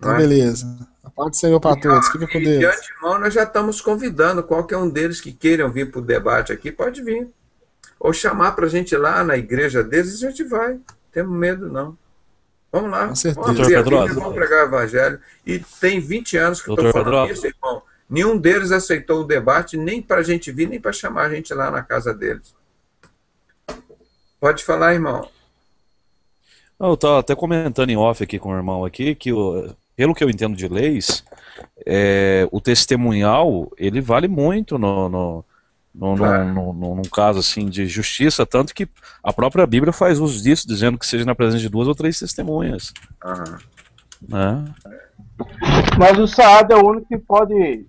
Beleza. A paz do Senhor para todos. Fica com Deus. De antemão, nós já estamos convidando qualquer um deles que queiram vir para o debate aqui, pode vir. Ou chamar para a gente ir lá na igreja deles, a gente vai. Não temos medo, não. Vamos lá. Com certeza. Vamos abrir a Bíblia, vamos pregar o evangelho. E tem 20 anos que eu estou falando isso, irmão. Nenhum deles aceitou o debate, nem para a gente vir, nem para chamar a gente lá na casa deles. Pode falar, irmão. Eu estava até comentando em off aqui com o irmão aqui, que pelo que eu entendo de leis, o testemunhal, ele vale muito num caso assim de justiça, tanto que a própria Bíblia faz uso disso, dizendo que seja na presença de 2 ou 3 testemunhas. Mas o Saad é o único que pode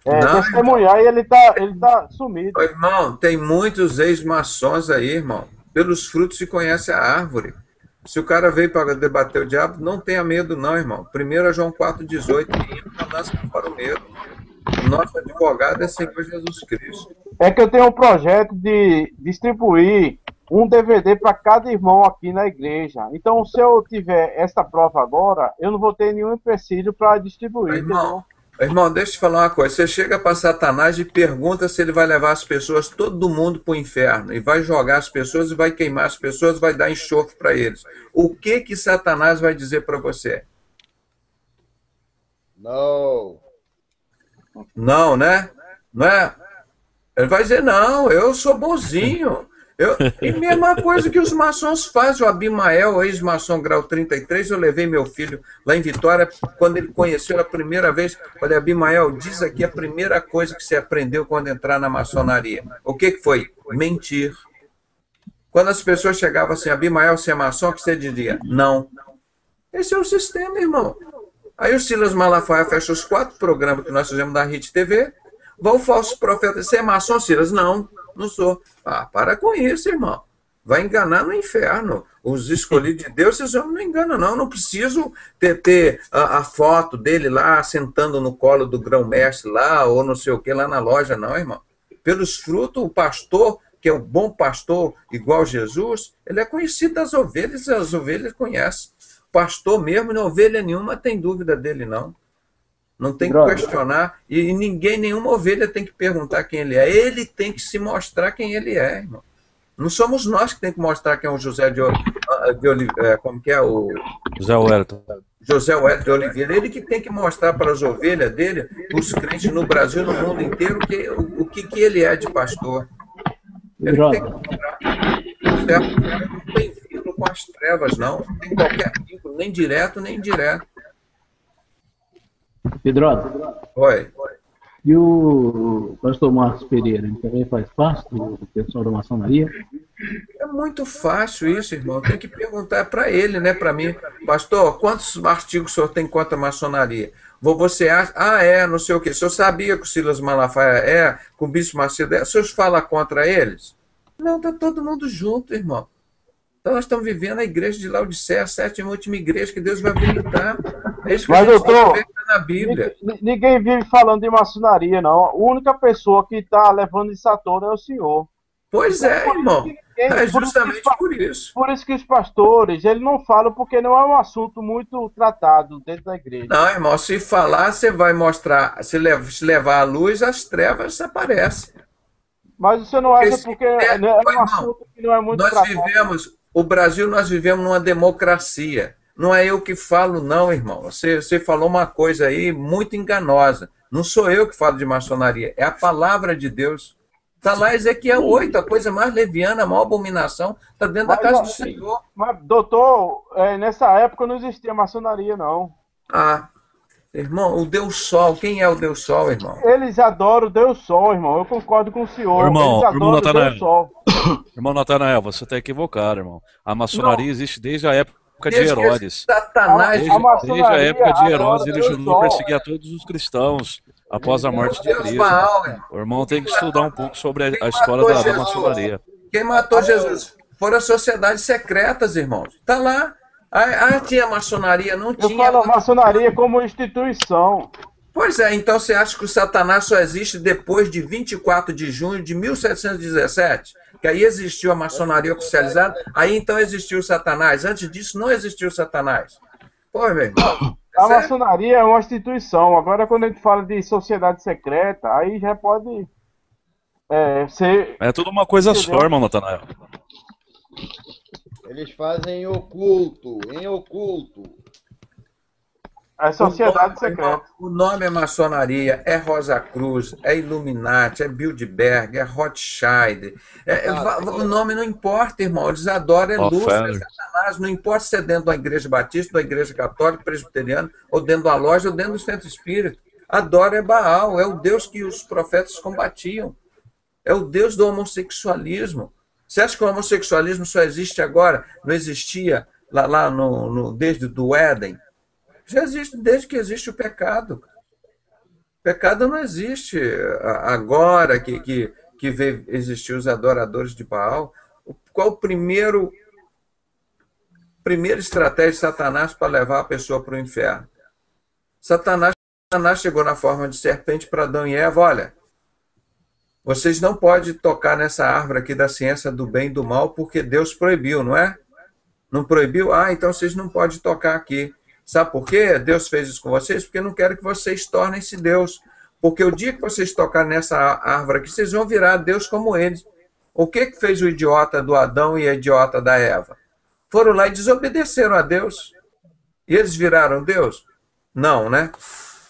testemunhar, e ele tá sumido. Irmão, tem muitos ex-maçons aí, irmão. Pelos frutos se conhece a árvore. Se o cara veio para debater o diabo, não tenha medo não, irmão. 1 João 4,18, não lança para o medo. O nosso advogado é Senhor Jesus Cristo. É que eu tenho um projeto de distribuir um DVD para cada irmão aqui na igreja. Então, se eu tiver essa prova agora, eu não vou ter nenhum empecilho para distribuir. Irmão, deixa eu te falar uma coisa. Você chega para Satanás e pergunta se ele vai levar as pessoas, todo mundo, para o inferno. E vai jogar as pessoas, e vai queimar as pessoas, vai dar enxofre para eles. O que Satanás vai dizer para você? Não. Não, né? Não é? Ele vai dizer, não, eu sou bonzinho. E mesma coisa que os maçons fazem. O Abimael, ex-maçom grau 33, eu levei meu filho lá em Vitória, quando ele conheceu a primeira vez. Falei, Abimael, diz aqui a primeira coisa que você aprendeu quando entrar na maçonaria. O que foi? Mentir. Quando as pessoas chegavam assim, Abimael, você é maçom, o que você diria? Não. Esse é o sistema, irmão. Aí o Silas Malafaia fecha os 4 programas que nós fizemos da RIT TV. Vai o falso profeta. Você é maçom, Silas? Não, não sou. Para com isso, irmão. Vai enganar no inferno. Os escolhidos de Deus, esses homens não enganam, não. Não preciso ter a foto dele lá, sentando no colo do grão-mestre lá, ou não sei o que, lá na loja, não, irmão. Pelos frutos, o pastor, que é o bom pastor, igual Jesus, ele é conhecido das ovelhas, as ovelhas conhecem. Pastor mesmo, não ovelha nenhuma tem dúvida dele, não. Não tem que questionar. E ninguém, nenhuma ovelha tem que perguntar quem ele é. Ele tem que se mostrar quem ele é, irmão. Não somos nós que tem que mostrar quem é o José de Oliveira. Como que é o... José Wellington. José Wellington de Oliveira. Ele que tem que mostrar para as ovelhas dele, para os crentes no Brasil, no mundo inteiro, o que ele é de pastor. Ele tem que mostrar. Certo? Não tem vínculo com as trevas, não. Não tem qualquer vínculo, nem direto, nem indireto. Pedrosa. Oi. E o pastor Marcos Pereira, ele também faz parte do pessoal da maçonaria? É muito fácil isso, irmão. Tem que perguntar para ele, né? Para mim, pastor, quantos artigos o senhor tem contra a maçonaria? Você acha? Não sei o quê. O senhor sabia que o Silas Malafaia que o Bispo Macedo o senhor fala contra eles? Não, está todo mundo junto, irmão. Então nós estamos vivendo a igreja de Laodiceia, a sétima e última igreja que Deus vai habilitar. É isso que Mas, a gente doutor, vê na Bíblia. Ninguém vive falando de maçonaria, não. A única pessoa que está levando isso à tona é o senhor. Pois é, irmão. É justamente por isso. Por isso que os pastores, eles não falam, porque não é um assunto muito tratado dentro da igreja. Não, irmão, se falar, você vai mostrar, se levar à luz, as trevas aparecem. Mas você não acha porque é um assunto que não é muito tratado. O Brasil, nós vivemos numa democracia. Não é eu que falo, não, irmão. Você falou uma coisa aí muito enganosa. Não sou eu que falo de maçonaria, é a palavra de Deus. Está lá Ezequiel 8, a coisa mais leviana, a maior abominação, está dentro da casa do Senhor. Mas, doutor, nessa época não existia maçonaria, não. Irmão, o Deus Sol, quem é o Deus Sol, irmão? Eles adoram o Deus Sol, irmão. Eu concordo com o senhor. Irmão, eles adoram o Deus Sol. Irmão Natanael, você está equivocado, irmão. A maçonaria existe desde a época de Herodes. Satanás, desde a época de Herodes, ele ajudou a perseguir a todos os cristãos após a morte de Cristo. O irmão tem que estudar um pouco sobre a história da maçonaria. Quem matou Jesus foram as sociedades secretas, irmãos. Está lá. Tinha maçonaria, não tinha. Eu falo maçonaria como instituição. Pois é, então você acha que o Satanás só existe depois de 24 de junho de 1717? Que aí existiu a maçonaria oficializada, aí então existiu o Satanás. Antes disso não existiu o Satanás. Pô, meu irmão. A maçonaria é uma instituição. Agora, quando a gente fala de sociedade secreta, aí já pode ser... É tudo uma coisa só, irmão Natanael. Eles fazem em oculto, É sociedade secreta. O nome é maçonaria, é Rosa Cruz, é Illuminati, é Bilderberg, é Rothschild. O nome não importa, irmão. Eles adoram Lúcifer, Satanás. Não importa se é dentro da igreja batista, da igreja católica, presbiteriana, ou dentro da loja, ou dentro do centro espírita. Adora Baal, é o Deus que os profetas combatiam. É o Deus do homossexualismo. Você acha que o homossexualismo só existe agora? Não existia lá desde o Éden? Já existe desde que existe o pecado. O pecado não existe agora que veio existir os adoradores de Baal. Qual a primeira estratégia de Satanás para levar a pessoa para o inferno? Satanás chegou na forma de serpente para Adão e Eva. Olha, vocês não podem tocar nessa árvore aqui da ciência do bem e do mal porque Deus proibiu, não é? Não proibiu? Então vocês não podem tocar aqui. Sabe por quê? Deus fez isso com vocês? Porque não quero que vocês tornem-se Deus. Porque o dia que vocês tocarem nessa árvore aqui, vocês vão virar Deus como eles. O que fez o idiota do Adão e a idiota da Eva? Foram lá e desobedeceram a Deus. E eles viraram Deus? Não, né?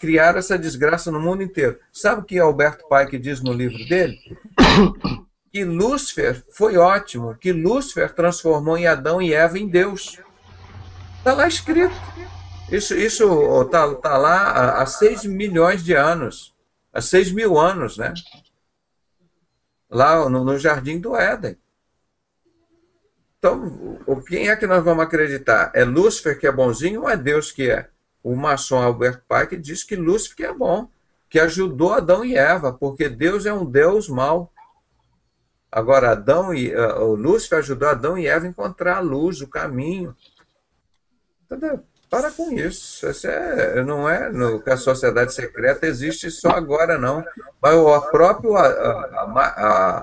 Criaram essa desgraça no mundo inteiro. Sabe o que Alberto Pike diz no livro dele? Que Lúcifer foi ótimo, que Lúcifer transformou em Adão e Eva em Deus. Está lá escrito. Isso tá lá há 6 milhões de anos. Há 6 mil anos, né? Lá no Jardim do Éden. Então, quem é que nós vamos acreditar? É Lúcifer que é bonzinho ou é Deus que é? O maçom Albert Pike diz que Lúcifer que é bom, que ajudou Adão e Eva, porque Deus é um Deus mau. Agora, o Lúcifer ajudou Adão e Eva a encontrar a luz, o caminho. Entendeu? Para com isso. Não é que a sociedade secreta existe só agora, não. Mas o próprio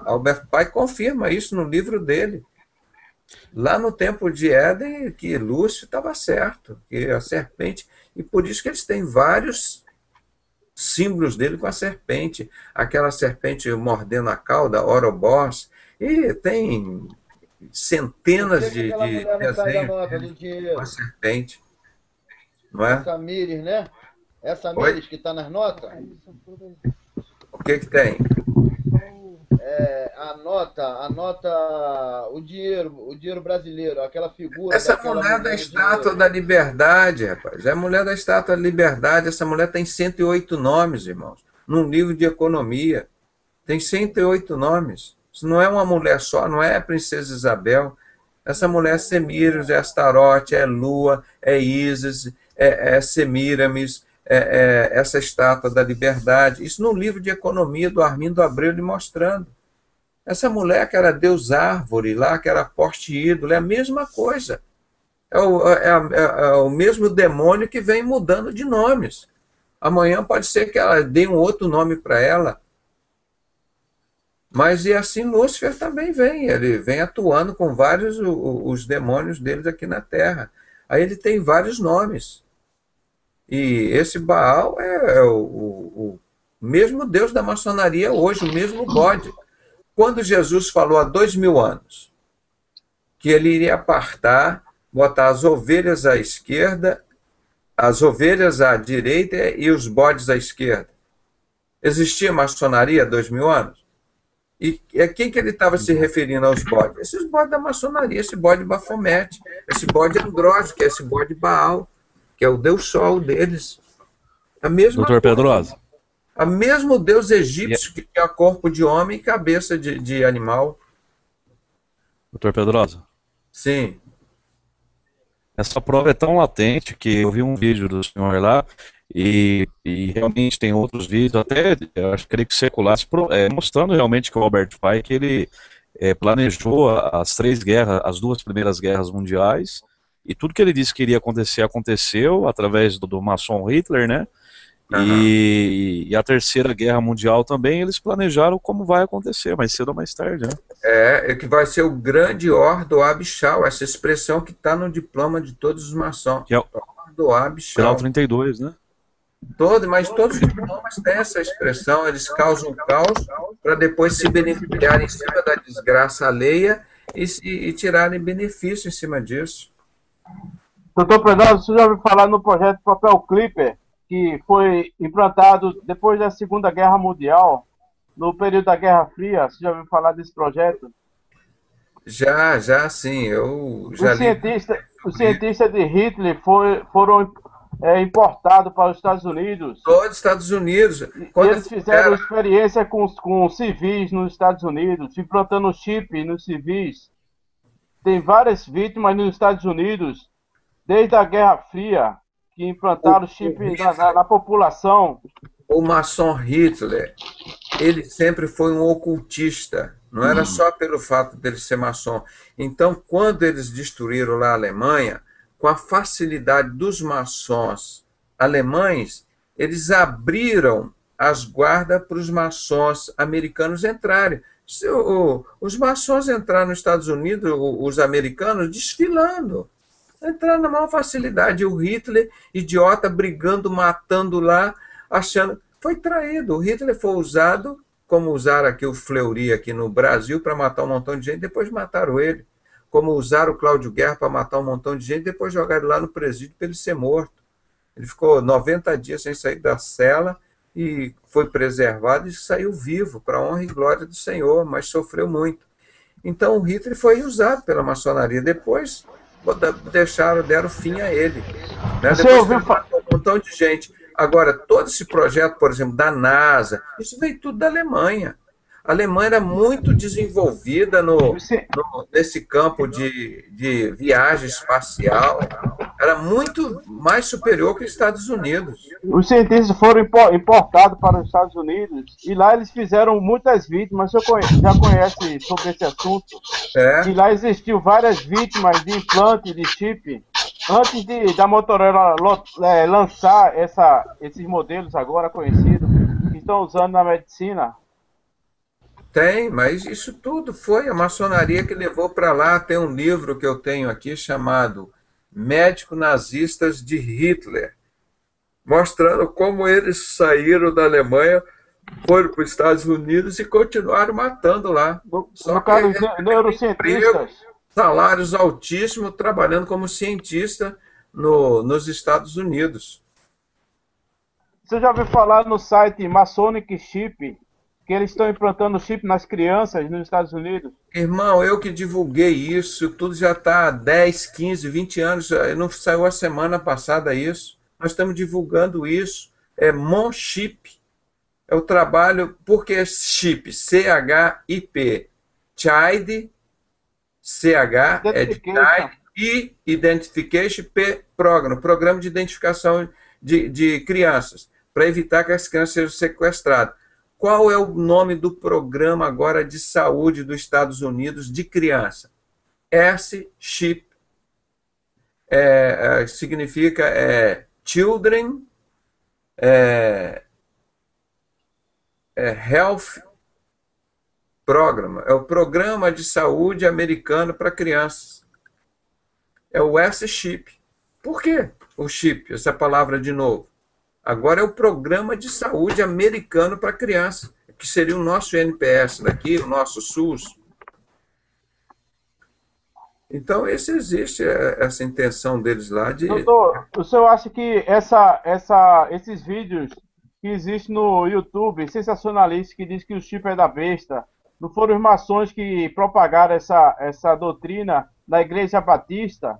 Albert Pike confirma isso no livro dele. Lá no Templo de Éden, que Lúcifer estava certo, que a serpente... E por isso que eles têm vários símbolos dele com a serpente. Aquela serpente mordendo a cauda, Ouroboros, e tem centenas de desenhos com a serpente. Não é? Essa Mires, né? Essa Mires que está nas notas. O que tem? Anota o dinheiro brasileiro, aquela figura. Essa mulher da Estátua da Liberdade, rapaz. É a mulher da Estátua da Liberdade. Essa mulher tem 108 nomes, irmãos. num livro de economia. Tem 108 nomes. Isso não é uma mulher só, não é a princesa Isabel. Essa mulher é Semíramis, é Astarote, é Lua, é Ísis, é Semíramis, essa estátua da liberdade. Isso no livro de economia do Armindo Abreu lhe mostrando. Essa mulher que era Deus Árvore lá, que era Porte Ídolo, é a mesma coisa. É o mesmo demônio que vem mudando de nomes. Amanhã pode ser que ela dê um outro nome para ela. Mas e assim Lúcifer também vem. Ele vem atuando com vários os demônios deles aqui na Terra. Aí ele tem vários nomes. E esse Baal é o mesmo Deus da maçonaria hoje, o mesmo bode. Quando Jesus falou há 2000 anos que ele iria apartar, botar as ovelhas à esquerda, as ovelhas à direita e os bodes à esquerda. Existia maçonaria há 2000 anos? E a quem que ele estava se referindo aos bodes? Esses bodes da maçonaria, esse bode Bafomete, esse bode Andrógeno, que é esse bode Baal, que é o Deus Sol deles. A mesma Doutor Pedrosa. A mesmo Deus egípcio que tinha corpo de homem e cabeça de animal. Doutor Pedrosa. Sim. Essa prova é tão latente que eu vi um vídeo do senhor lá e realmente tem outros vídeos, até eu acho que seculares, mostrando realmente que o Albert Pike ele planejou as 3 guerras, as 2 primeiras guerras mundiais, e tudo que ele disse que iria acontecer, aconteceu, através do maçom Hitler, né? Uhum. E a 3ª Guerra Mundial também, eles planejaram como vai acontecer, mais cedo ou mais tarde, né? É que vai ser o grande Ordo Abishal, essa expressão que está no diploma de todos os maçons. Que é o Ordo Abishal. Final 32, né? Mas todos os diplomas têm essa expressão, eles causam caos para depois se beneficiarem em cima da desgraça alheia e tirarem benefício em cima disso. Doutor Pedrosa, você já ouviu falar no projeto Papel Clipper, que foi implantado depois da Segunda Guerra Mundial, no período da Guerra Fria? Você já ouviu falar desse projeto? Já sim, eu já li. Os cientistas de Hitler foram importados para os Estados Unidos. Todos os Estados Unidos. Eles fizeram experiência com civis nos Estados Unidos, implantando chip nos civis. Tem várias vítimas nos Estados Unidos, desde a Guerra Fria, que implantaram chip na população. O maçom Hitler, ele sempre foi um ocultista, não era só pelo fato dele ser maçom. Então, quando eles destruíram lá a Alemanha, com a facilidade dos maçons alemães, eles abriram as guardas para os maçons americanos entrarem. Os maçons entraram nos Estados Unidos, os americanos, desfilando. Entraram na maior facilidade. O Hitler, idiota, brigando, matando lá, achando... Foi traído. O Hitler foi usado, como usaram aqui o Fleury aqui no Brasil, para matar um montão de gente, depois mataram ele. Como usaram o Cláudio Guerra para matar um montão de gente, depois jogaram ele lá no presídio para ele ser morto. Ele ficou 90 dias sem sair da cela e foi preservado e saiu vivo, para a honra e glória do Senhor, mas sofreu muito. Então o Hitler foi usado pela maçonaria. Depois deram fim a ele. Né? Depois matou um montão de gente. Agora, todo esse projeto, por exemplo, da NASA, isso veio tudo da Alemanha. A Alemanha era muito desenvolvida nesse campo de viagem espacial. Era muito mais superior que os Estados Unidos. Os cientistas foram importados para os Estados Unidos e lá eles fizeram muitas vítimas. Você já conhece sobre esse assunto? E lá existiu várias vítimas de implante de chip. Antes da Motorola lançar esses modelos agora conhecidos, que estão usando na medicina. Tem, mas isso tudo foi a maçonaria que levou para lá. Tem um livro que eu tenho aqui chamado Médicos Nazistas de Hitler, mostrando como eles saíram da Alemanha, foram para os Estados Unidos e continuaram matando lá. Só que neurocientistas. Salários altíssimos, trabalhando como cientista nos Estados Unidos. Você já ouviu falar no site Masonic Chip, que eles estão implantando chip nas crianças nos Estados Unidos? Irmão, eu que divulguei isso, tudo já está há 10, 15, 20 anos, não saiu a semana passada isso. Nós estamos divulgando isso, Monchip. É o trabalho, porque é chip, C-H-I-P, Child, C-H é de Child, I, Identification, P, Programa de Identificação de Crianças, para evitar que as crianças sejam sequestradas. Qual é o nome do programa agora de saúde dos Estados Unidos de criança? S-CHIP, significa Children Health Program, é o Programa de Saúde Americano para Crianças. É o S-CHIP. Por quê o chip, essa palavra de novo? Agora é o Programa de Saúde Americano para Crianças, que seria o nosso NPS daqui, o nosso SUS. Então, existe essa intenção deles lá de... Doutor, o senhor acha que esses vídeos que existem no YouTube, sensacionalistas, que diz que o chip é da besta, não foram os maçons que propagaram essa doutrina na Igreja Batista?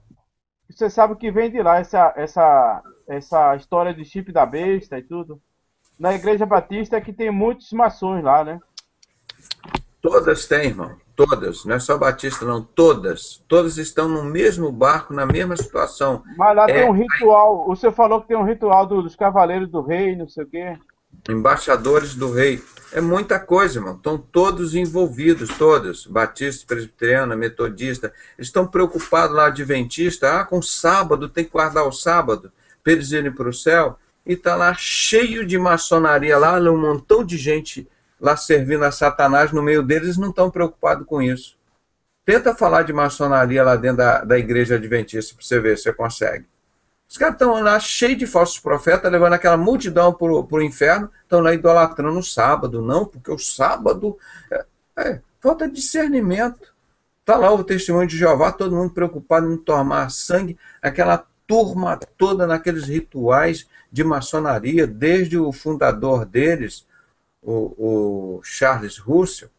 Você sabe que vem de lá essa história de chip da besta e tudo. Na Igreja Batista é que tem muitos maçons lá, né? Todas têm, irmão. Todas. Não é só Batista, não. Todas. Todas estão no mesmo barco, na mesma situação. Mas lá tem um ritual. O senhor falou que tem um ritual dos Cavaleiros do Rei, não sei o quê. Embaixadores do Rei. É muita coisa, irmão. Estão todos envolvidos, todos. Batista, presbiteriana, metodista. Eles estão preocupados lá, adventista. Com sábado, tem que guardar o sábado para eles irem para o céu. E está lá cheio de maçonaria lá, um montão de gente lá servindo a Satanás no meio deles, não estão preocupados com isso. Tenta falar de maçonaria lá dentro da igreja adventista, para você ver se você consegue. Os caras estão lá cheios de falsos profetas, levando aquela multidão para o inferno, estão lá idolatrando o sábado. Não, porque o sábado falta discernimento. Está lá o testemunho de Jeová, todo mundo preocupado em tomar sangue, aquela turma toda naqueles rituais de maçonaria, desde o fundador deles, o Charles Russell.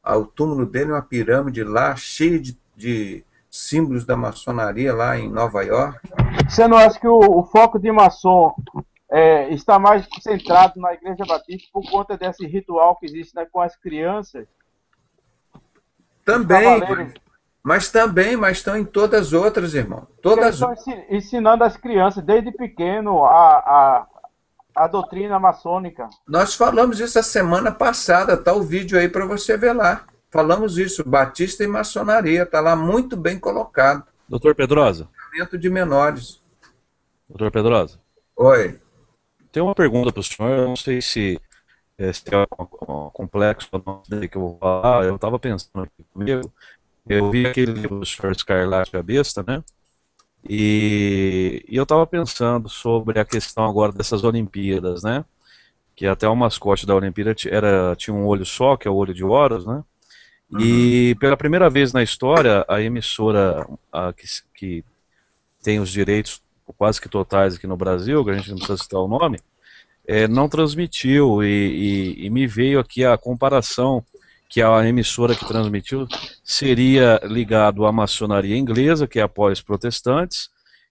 O túmulo dele é uma pirâmide lá, cheia de símbolos da maçonaria lá em Nova York. Você não acha que o foco de maçom está mais centrado na Igreja Batista por conta desse ritual que existe, né, com as crianças? Também, mas estão em todas as outras, irmão. Todas. Eles estão ensinando as crianças desde pequeno a doutrina maçônica. Nós falamos isso a semana passada, tá o vídeo aí para você ver lá. Falamos isso, Batista e maçonaria, tá lá muito bem colocado. Doutor Pedrosa. De menores. Doutor Pedrosa. Oi. Tem uma pergunta para o senhor, eu não sei se é um complexo ou não que eu vou falar, eu estava pensando aqui comigo, eu vi aquele livro do senhor Escarlate a Besta, né? E eu estava pensando sobre a questão agora dessas Olimpíadas, né? Que até o mascote da Olimpíada tinha um olho só, que é o olho de Horus, né? E pela primeira vez na história, a emissora que tem os direitos quase que totais aqui no Brasil, que a gente não precisa citar o nome, não transmitiu, e me veio aqui a comparação que a emissora que transmitiu seria ligado à maçonaria inglesa, que apoia os protestantes,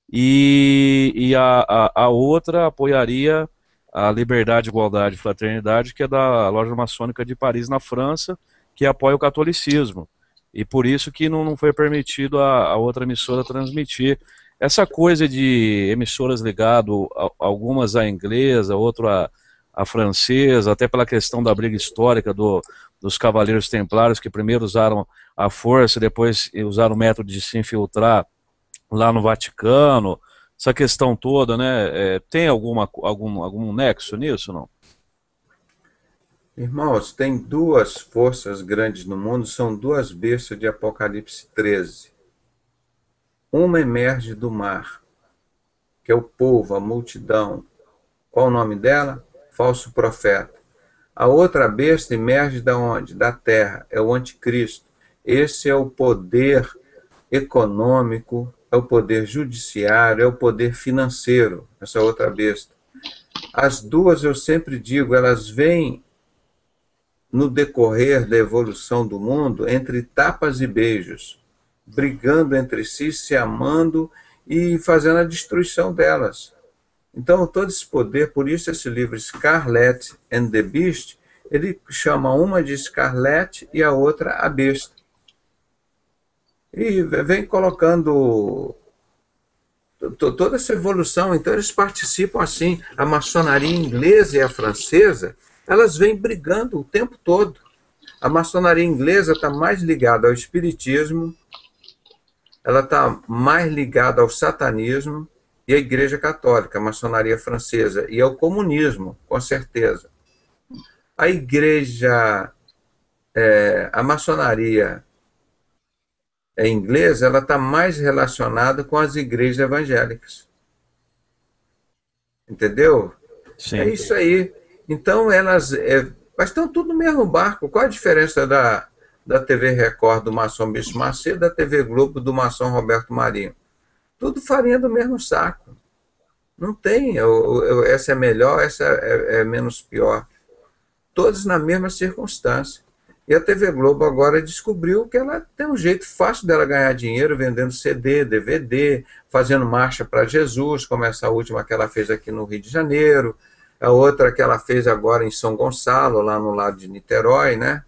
e a outra apoiaria a Liberdade, Igualdade e Fraternidade, que é da Loja Maçônica de Paris, na França, que apoia o catolicismo. E por isso que não foi permitido a outra emissora transmitir. Essa coisa de emissoras ligado algumas à inglesa, outra à francesa, até pela questão da briga histórica dos Cavaleiros Templários, que primeiro usaram a força, depois usaram o método de se infiltrar lá no Vaticano, essa questão toda, né? Tem algum nexo nisso, não? Irmãos, tem duas forças grandes no mundo, são duas bestas de Apocalipse 13. Uma emerge do mar, que é o povo, a multidão. Qual o nome dela? Falso profeta. A outra besta emerge da onde? Da terra, é o anticristo. Esse é o poder econômico, é o poder judiciário, é o poder financeiro, essa outra besta. As duas, eu sempre digo, elas vêm no decorrer da evolução do mundo entre tapas e beijos, brigando entre si, se amando e fazendo a destruição delas. Então, todo esse poder, por isso esse livro Scarlet and the Beast, ele chama uma de Scarlet e a outra a besta. E vem colocando toda essa evolução. Então, eles participam assim. A maçonaria inglesa e a francesa, elas vêm brigando o tempo todo. A maçonaria inglesa está mais ligada ao espiritismo, ela está mais ligada ao satanismo, e a Igreja Católica, a maçonaria francesa, e ao comunismo, com certeza. A igreja, a maçonaria inglesa, ela está mais relacionada com as igrejas evangélicas. Entendeu? Sim. É isso aí. Então, elas mas estão tudo no mesmo barco. Qual a diferença da TV Record do maçom Bispo Macedo, da TV Globo do maçom Roberto Marinho? Tudo farinha do mesmo saco. Não tem, essa é melhor, essa é menos pior. Todos na mesma circunstância. E a TV Globo agora descobriu que ela tem um jeito fácil dela ganhar dinheiro vendendo CD, DVD, fazendo marcha para Jesus, como essa última que ela fez aqui no Rio de Janeiro, a outra que ela fez agora em São Gonçalo, lá no lado de Niterói, né?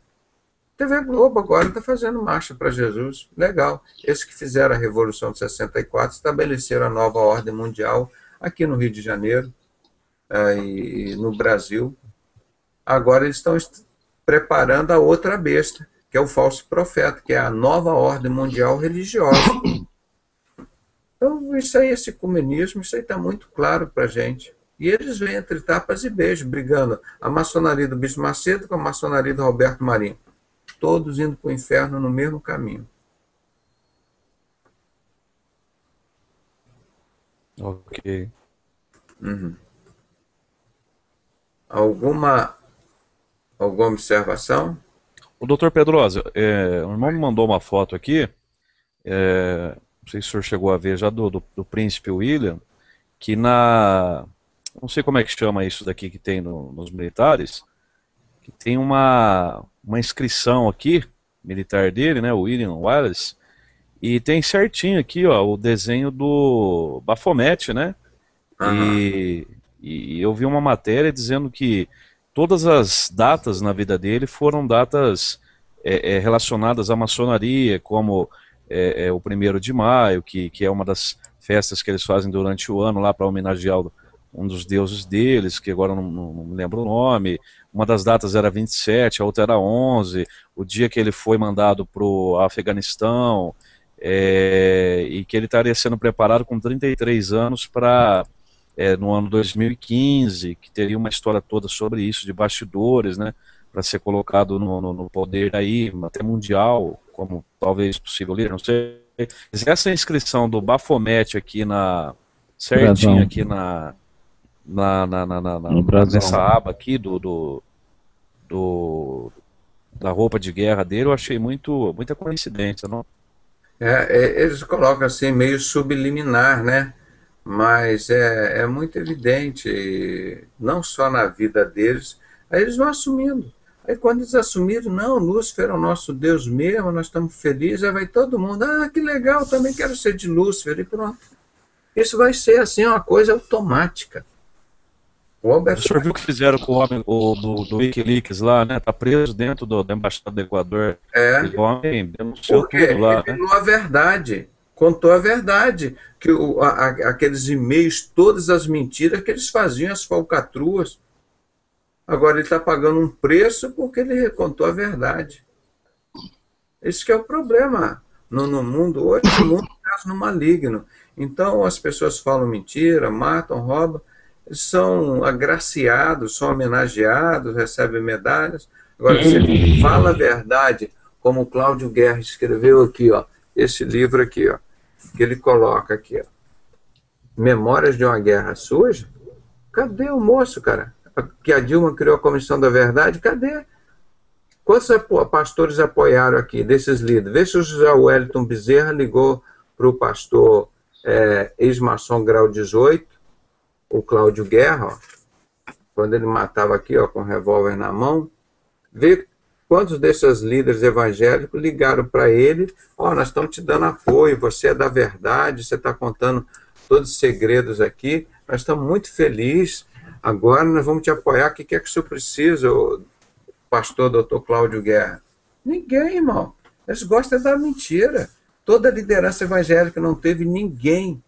TV Globo agora está fazendo marcha para Jesus. Legal. Esses que fizeram a Revolução de 64 estabeleceram a nova ordem mundial aqui no Rio de Janeiro e no Brasil. Agora eles estão preparando a outra besta, que é o falso profeta, que é a nova ordem mundial religiosa. Então, isso aí, esse ecumenismo, isso aí está muito claro para a gente. E eles vêm entre tapas e beijos, brigando a maçonaria do Bispo Macedo com a maçonaria do Roberto Marinho. Todos indo para o inferno no mesmo caminho. Ok. Uhum. Alguma observação? O doutor Pedrosa, o irmão me mandou uma foto aqui, não sei se o senhor chegou a ver já, do príncipe William, que não sei como é que chama isso daqui que tem nos militares, que tem uma inscrição aqui, militar dele, né, o William Wallace, e tem certinho aqui, ó, o desenho do Baphomet, né? Uhum. E eu vi uma matéria dizendo que todas as datas na vida dele foram datas relacionadas à maçonaria, como o 1º de maio, que é uma das festas que eles fazem durante o ano lá para homenagear um dos deuses deles, que agora não me lembro o nome. Uma das datas era 27, a outra era 11, o dia que ele foi mandado para o Afeganistão, e que ele estaria sendo preparado com 33 anos para... no ano 2015, que teria uma história toda sobre isso, de bastidores, né, para ser colocado no poder aí, até mundial, como talvez possível líder, não sei. Mas essa inscrição do Baphomet aqui certinho aqui nessa aba aqui da roupa de guerra dele, eu achei muita coincidência, não? Eles colocam assim, meio subliminar, né? Mas é muito evidente, não só na vida deles, aí eles vão assumindo. Aí quando eles assumiram, não, Lúcifer é o nosso Deus mesmo, nós estamos felizes, aí vai todo mundo, que legal, também quero ser de Lúcifer, e pronto. Isso vai ser assim, uma coisa automática. O senhor viu o que fizeram com o homem do Wikileaks lá, né? Tá preso dentro da Embaixada do Equador. O homem denunciou tudo lá, ele falou a verdade. Contou a verdade, que aqueles e-mails, todas as mentiras que eles faziam, as falcatruas. Agora ele está pagando um preço porque ele contou a verdade. Esse que é o problema no mundo hoje, o mundo está no maligno. Então as pessoas falam mentira, matam, roubam, são agraciados, são homenageados, recebem medalhas. Agora, se ele fala a verdade, como o Cláudio Guerra escreveu aqui, ó, esse livro aqui, ó, que ele coloca aqui, ó, Memórias de uma Guerra Suja. Cadê o moço, cara? Que a Dilma criou a Comissão da Verdade, cadê? Quantos pastores apoiaram aqui, desses líderes? Vê se o José Wellington Bezerra ligou para o pastor ex-maçom grau 18, o Cláudio Guerra, ó, quando ele matava aqui, ó, com um revólver na mão. Vê quantos desses líderes evangélicos ligaram para ele, nós estamos te dando apoio, você é da verdade, você está contando todos os segredos aqui, Nós estamos muito felizes. Agora nós vamos te apoiar. O que é que o senhor precisa, o pastor doutor Cláudio Guerra? Ninguém, irmão. Eles gostam da mentira. Toda a liderança evangélica não teve ninguém.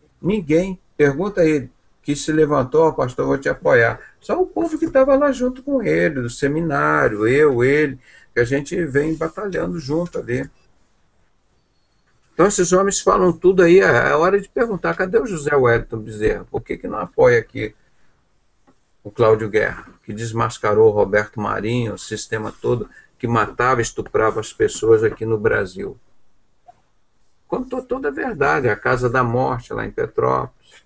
Pergunta a ele, que se levantou, oh, pastor, vou te apoiar. Só o povo que estava lá junto com ele, do seminário, ele, que a gente vem batalhando junto ali. Então esses homens falam tudo aí, é hora de perguntar, cadê o José Wellington Bezerra? Por que não apoia aqui o Cláudio Guerra, que desmascarou o Roberto Marinho, o sistema todo, que matava e estuprava as pessoas aqui no Brasil? Contou toda a verdade, a Casa da Morte lá em Petrópolis,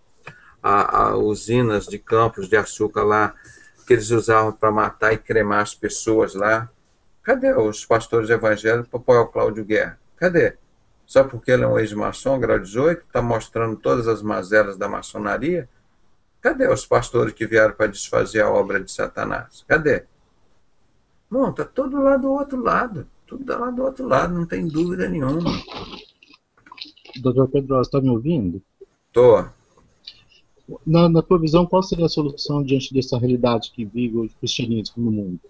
a usinas de campos de açúcar lá, que eles usavam para matar e cremar as pessoas lá. Cadê os pastores evangélicos para apoiar o Cláudio Guerra? Cadê? Só porque ele é um ex-maçom, grau 18, está mostrando todas as mazelas da maçonaria? Cadê os pastores que vieram para desfazer a obra de Satanás? Cadê? Bom, está tudo lá do outro lado. Tudo lá do outro lado, não tem dúvida nenhuma. Doutor Pedro, você está me ouvindo? Estou. Na tua visão, qual seria a solução diante dessa realidade que vive o cristianismo no mundo?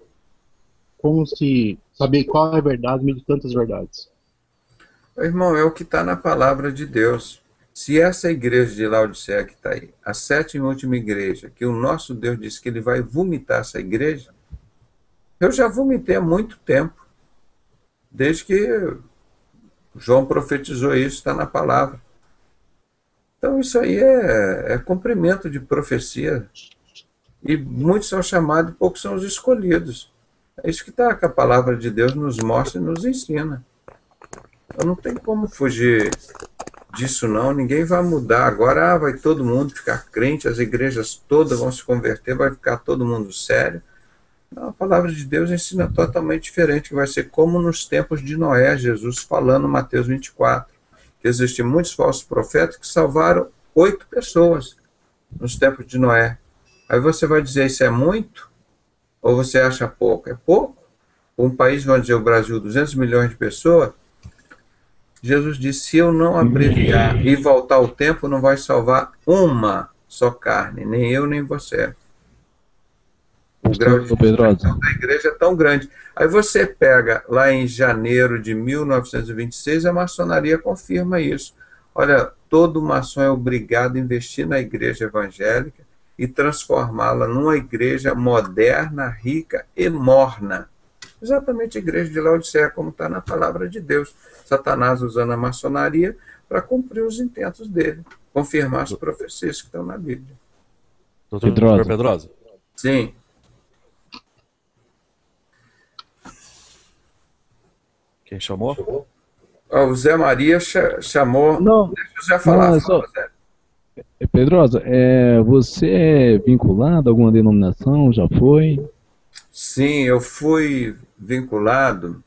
Como se saber qual é a verdade meio de tantas verdades? Irmão, é o que está na palavra de Deus. Se essa igreja de Laodiceia que está aí, a 7ª e última igreja, que o nosso Deus disse que ele vai vomitar essa igreja, eu já vomitei há muito tempo. Desde que João profetizou isso, está na palavra. Então isso aí é cumprimento de profecia. E muitos são chamados e poucos são os escolhidos. É isso que tá, que a palavra de Deus nos mostra e nos ensina. Então não tem como fugir disso não, ninguém vai mudar. Agora vai todo mundo ficar crente, as igrejas todas vão se converter, vai ficar todo mundo sério. Não, a palavra de Deus ensina totalmente diferente, que vai ser como nos tempos de Noé, Jesus falando em Mateus 24, que existem muitos falsos profetas que salvaram 8 pessoas nos tempos de Noé. Aí você vai dizer, isso é muito? Ou você acha pouco? É pouco? Um país, vamos dizer, o Brasil, 200 milhões de pessoas, Jesus disse, se eu não abreviar e voltar o tempo, não vai salvar uma só carne, nem eu, nem você. O grau de conversão da igreja é tão grande. Aí você pega lá em janeiro de 1926, a maçonaria confirma isso. Olha, todo maçom é obrigado a investir na igreja evangélica e transformá-la numa igreja moderna, rica e morna. Exatamente a igreja de Laodiceia, como está na palavra de Deus. Satanás usando a maçonaria para cumprir os intentos dele, confirmar as profecias que estão na Bíblia. Doutor Pedrosa. Sim. Quem chamou? O Zé Maria chamou. Não, deixa eu já falar. não, fala, Zé. Pedrosa, você é vinculado a alguma denominação? Já foi? Sim, eu fui vinculado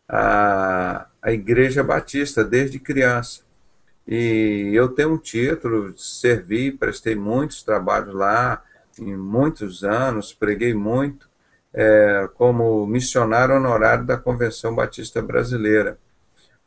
à Igreja Batista desde criança. E eu tenho um título, servi, prestei muitos trabalhos lá, em muitos anos, preguei muito, como missionário honorário da Convenção Batista Brasileira.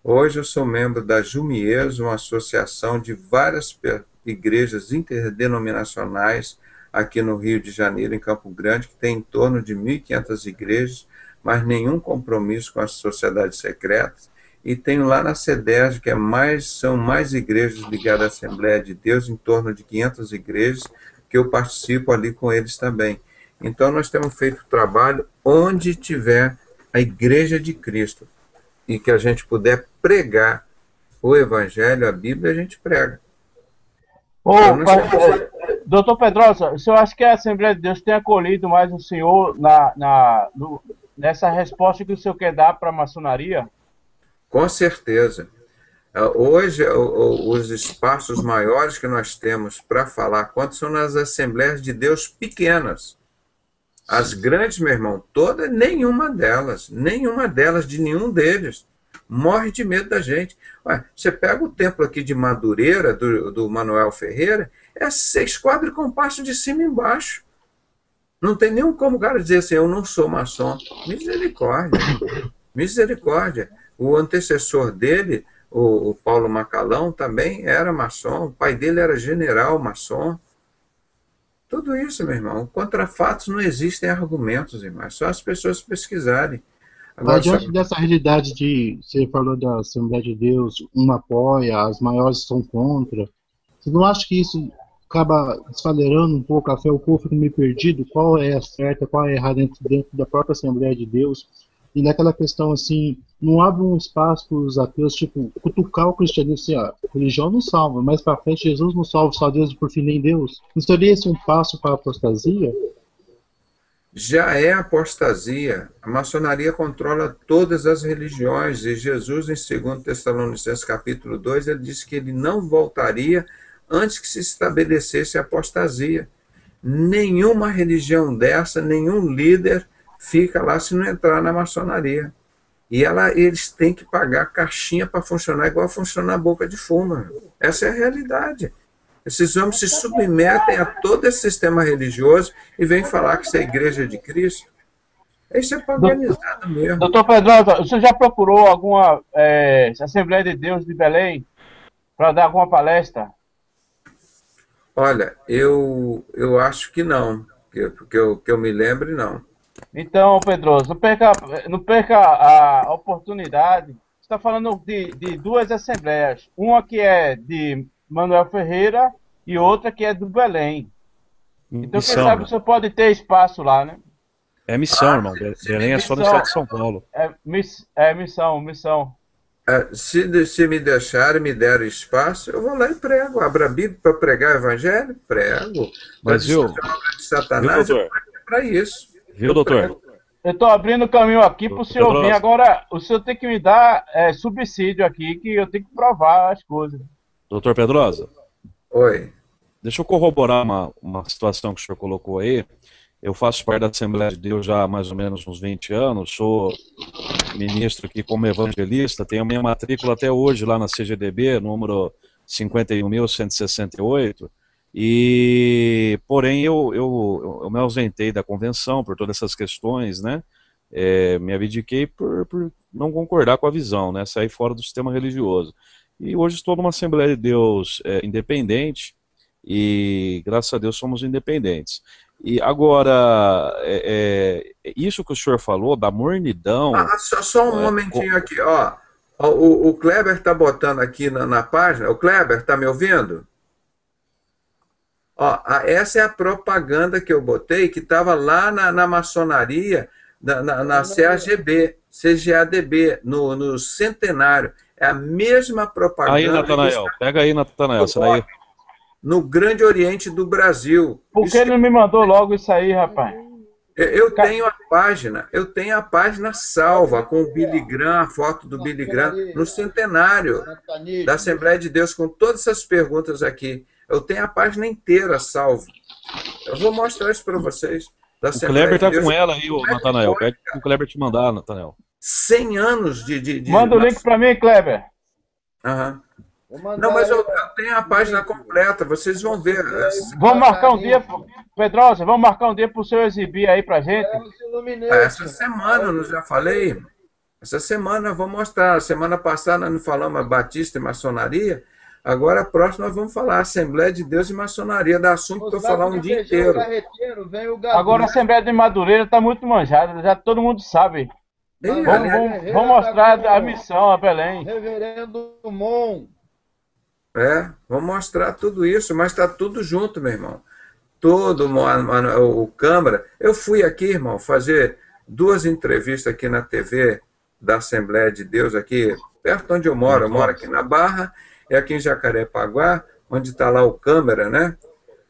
Hoje eu sou membro da Jumiers, uma associação de várias igrejas interdenominacionais aqui no Rio de Janeiro, em Campo Grande, que tem em torno de 1.500 igrejas, mas nenhum compromisso com as sociedades secretas. E tenho lá na CEDERJ, que são mais igrejas ligadas à Assembleia de Deus, em torno de 500 igrejas, que eu participo ali com eles também. Então nós temos feito trabalho onde tiver a Igreja de Cristo e que a gente puder pregar o Evangelho, a Bíblia, a gente prega. Doutor Pedrosa, o senhor acha que a Assembleia de Deus tem acolhido mais o senhor nessa resposta que o senhor quer dar para a maçonaria? Com certeza. Hoje, os espaços maiores que nós temos para falar quanto são nas Assembleias de Deus pequenas. As grandes, meu irmão, todas, nenhuma delas, de nenhum deles, morre de medo da gente. Ué, você pega o templo aqui de Madureira, do Manuel Ferreira, é 6 quadros com passo de cima e embaixo. Não tem nenhum como o cara dizer assim, eu não sou maçom. Misericórdia. Misericórdia. O antecessor dele, o Paulo Macalão, também era maçom. O pai dele era general maçom. Tudo isso, meu irmão. Contra fatos não existem argumentos, irmão. É só as pessoas pesquisarem. Agora, Mas diante dessa realidade de, você falou da Assembleia de Deus, um apoia, as maiores são contra, você não acha que isso acaba desfalerando um pouco a fé, o povo fica meio perdido, qual é a certa, qual é a errada dentro da própria Assembleia de Deus, e naquela questão assim, não abre um espaço para os ateus, tipo, cutucar o cristianismo, assim, a religião não salva, mas para frente Jesus não salva, só Deus e por fim nem Deus. Não seria esse um passo para a apostasia? já é apostasia. A maçonaria controla todas as religiões, e Jesus, em 2 Tessalonicenses capítulo 2, ele disse que ele não voltaria antes que se estabelecesse a apostasia. Nenhuma religião dessa, nenhum líder fica lá se não entrar na maçonaria. E eles têm que pagar caixinha para funcionar igual funciona a boca de fumo. Essa é a realidade. Esses homens se submetem a todo esse sistema religioso e vêm falar que isso é a igreja de Cristo. Isso é paganizado mesmo. Doutor Pedrosa, você já procurou alguma Assembleia de Deus de Belém para dar alguma palestra? Olha, eu acho que não. Que eu me lembre, não. Então, Pedroso, não perca a oportunidade. Você está falando de duas assembleias. Uma que é de Manuel Ferreira e outra que é do Belém. Então, Missão, quem sabe né? você pode ter espaço lá, né? É missão, irmão. Belém é só no estado de São Paulo. Missão. Se me deixarem, me derem espaço, eu vou lá e prego. Abra a Bíblia para pregar o evangelho? Prego. Mas viu, obra de Satanás, viu, eu prego para isso. Viu, doutor? Eu estou abrindo o caminho aqui para o senhor vir. Agora, o senhor tem que me dar subsídio aqui, que eu tenho que provar as coisas. Doutor Pedrosa? Oi. Deixa eu corroborar uma situação que o senhor colocou aí. Eu faço parte da Assembleia de Deus já há mais ou menos uns 20 anos, sou ministro aqui como evangelista, tenho a minha matrícula até hoje lá na CGDB, número 51.168, porém eu me ausentei da convenção por todas essas questões, né? Me abdiquei por não concordar com a visão, né? Sair fora do sistema religioso. E hoje estou numa Assembleia de Deus independente, e graças a Deus somos independentes. E agora, isso que o senhor falou, da mornidão... Só um momentinho aqui, ó. O Kleber está botando aqui na página. O Kleber, está me ouvindo? Ó, essa é a propaganda que eu botei, que estava lá na maçonaria, na CGADB, no centenário. É a mesma propaganda... Aí, Natanael, pega aí, Natanael, essa daí... No Grande Oriente do Brasil. Por que ele não me mandou logo isso aí, rapaz? Eu tenho a página salva com o Billy Graham, a foto do Billy Graham, no centenário da Assembleia de Deus, com todas essas perguntas aqui. Eu tenho a página inteira salva. Eu vou mostrar isso para vocês. O Kleber está com ela aí, Natanael. Pede para o Kleber te mandar, Natanael. 100 anos de Manda o link para mim, Kleber. Aham. Não, mas eu tenho a página completa, vocês vão ver. Vamos marcar um dia, Pedrosa, vamos marcar um dia para o senhor exibir aí pra gente? Essa semana, eu já falei. Essa semana eu vou mostrar. Semana passada nós falamos Batista e maçonaria. Agora a próxima nós vamos falar Assembleia de Deus e maçonaria, da assunto que eu falar um dia inteiro. Agora a Assembleia de Madureira está muito manjada, já todo mundo sabe. Vamos mostrar a missão a Belém. Reverendo Mon. Vou mostrar tudo isso, mas está tudo junto, meu irmão. Todo o Câmara. Eu fui aqui, irmão, fazer 2 entrevistas aqui na TV da Assembleia de Deus, aqui perto onde eu moro. Eu moro aqui na Barra, e aqui em Jacarepaguá, onde está lá o Câmara, né?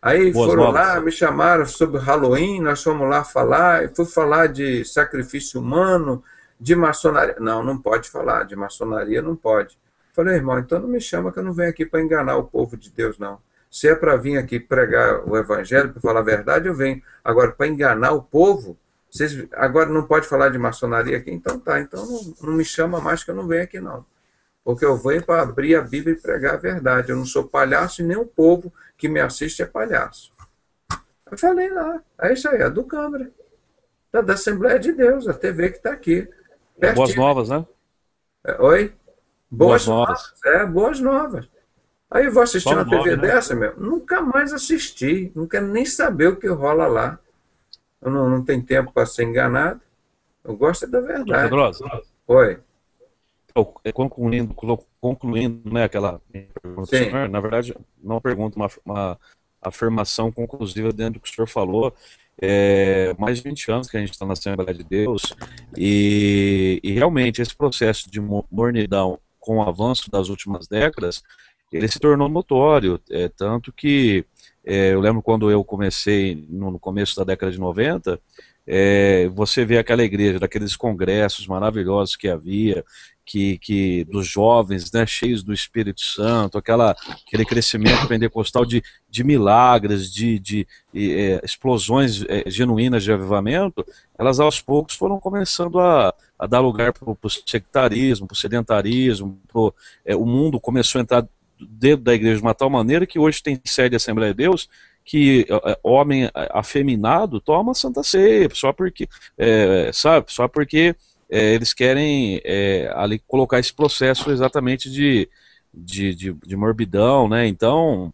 Aí foram lá, me chamaram sobre Halloween, nós fomos lá falar, fui falar de sacrifício humano, de maçonaria. Não pode falar, de maçonaria não pode. Falei, irmão, então não me chama que eu não venho aqui para enganar o povo de Deus, não. Se é para vir aqui pregar o evangelho, para falar a verdade, eu venho. Agora, para enganar o povo, vocês agora não pode falar de maçonaria aqui? Então tá, então não me chama mais que eu não venho aqui, não. Porque eu venho para abrir a Bíblia e pregar a verdade. Eu não sou palhaço e nem o povo que me assiste é palhaço. Eu falei lá, é isso aí, é do Câmara. Da Assembleia de Deus, a TV que está aqui. Boas Novas, né? Oi? Boas Novas. Boas Novas. Aí eu vou assistir Só uma no TV nome, né? dessa, meu, nunca mais assisti, não quero nem saber o que rola lá. Eu não tenho tempo para ser enganado. Eu gosto da Doutor verdade. Pedrosa, Oi, concluindo, né, aquela pergunta do sim, senhor, na verdade, não pergunta, uma afirmação conclusiva dentro do que o senhor falou. Mais de 20 anos que a gente está na Assembleia de Deus, e realmente esse processo de mornidão com o avanço das últimas décadas, ele se tornou notório, tanto que eu lembro quando eu comecei no começo da década de 90, você vê aquela igreja, daqueles congressos maravilhosos que havia, dos jovens, né, cheios do Espírito Santo, aquele crescimento pentecostal de milagres, de explosões genuínas de avivamento, elas aos poucos foram começando a dar lugar para o sectarismo, para o sedentarismo, o mundo começou a entrar dentro da igreja de uma tal maneira que hoje tem sede da Assembleia de Deus que homem afeminado toma Santa Ceia, só porque, sabe, só porque eles querem ali colocar esse processo exatamente de morbidão, né? Então,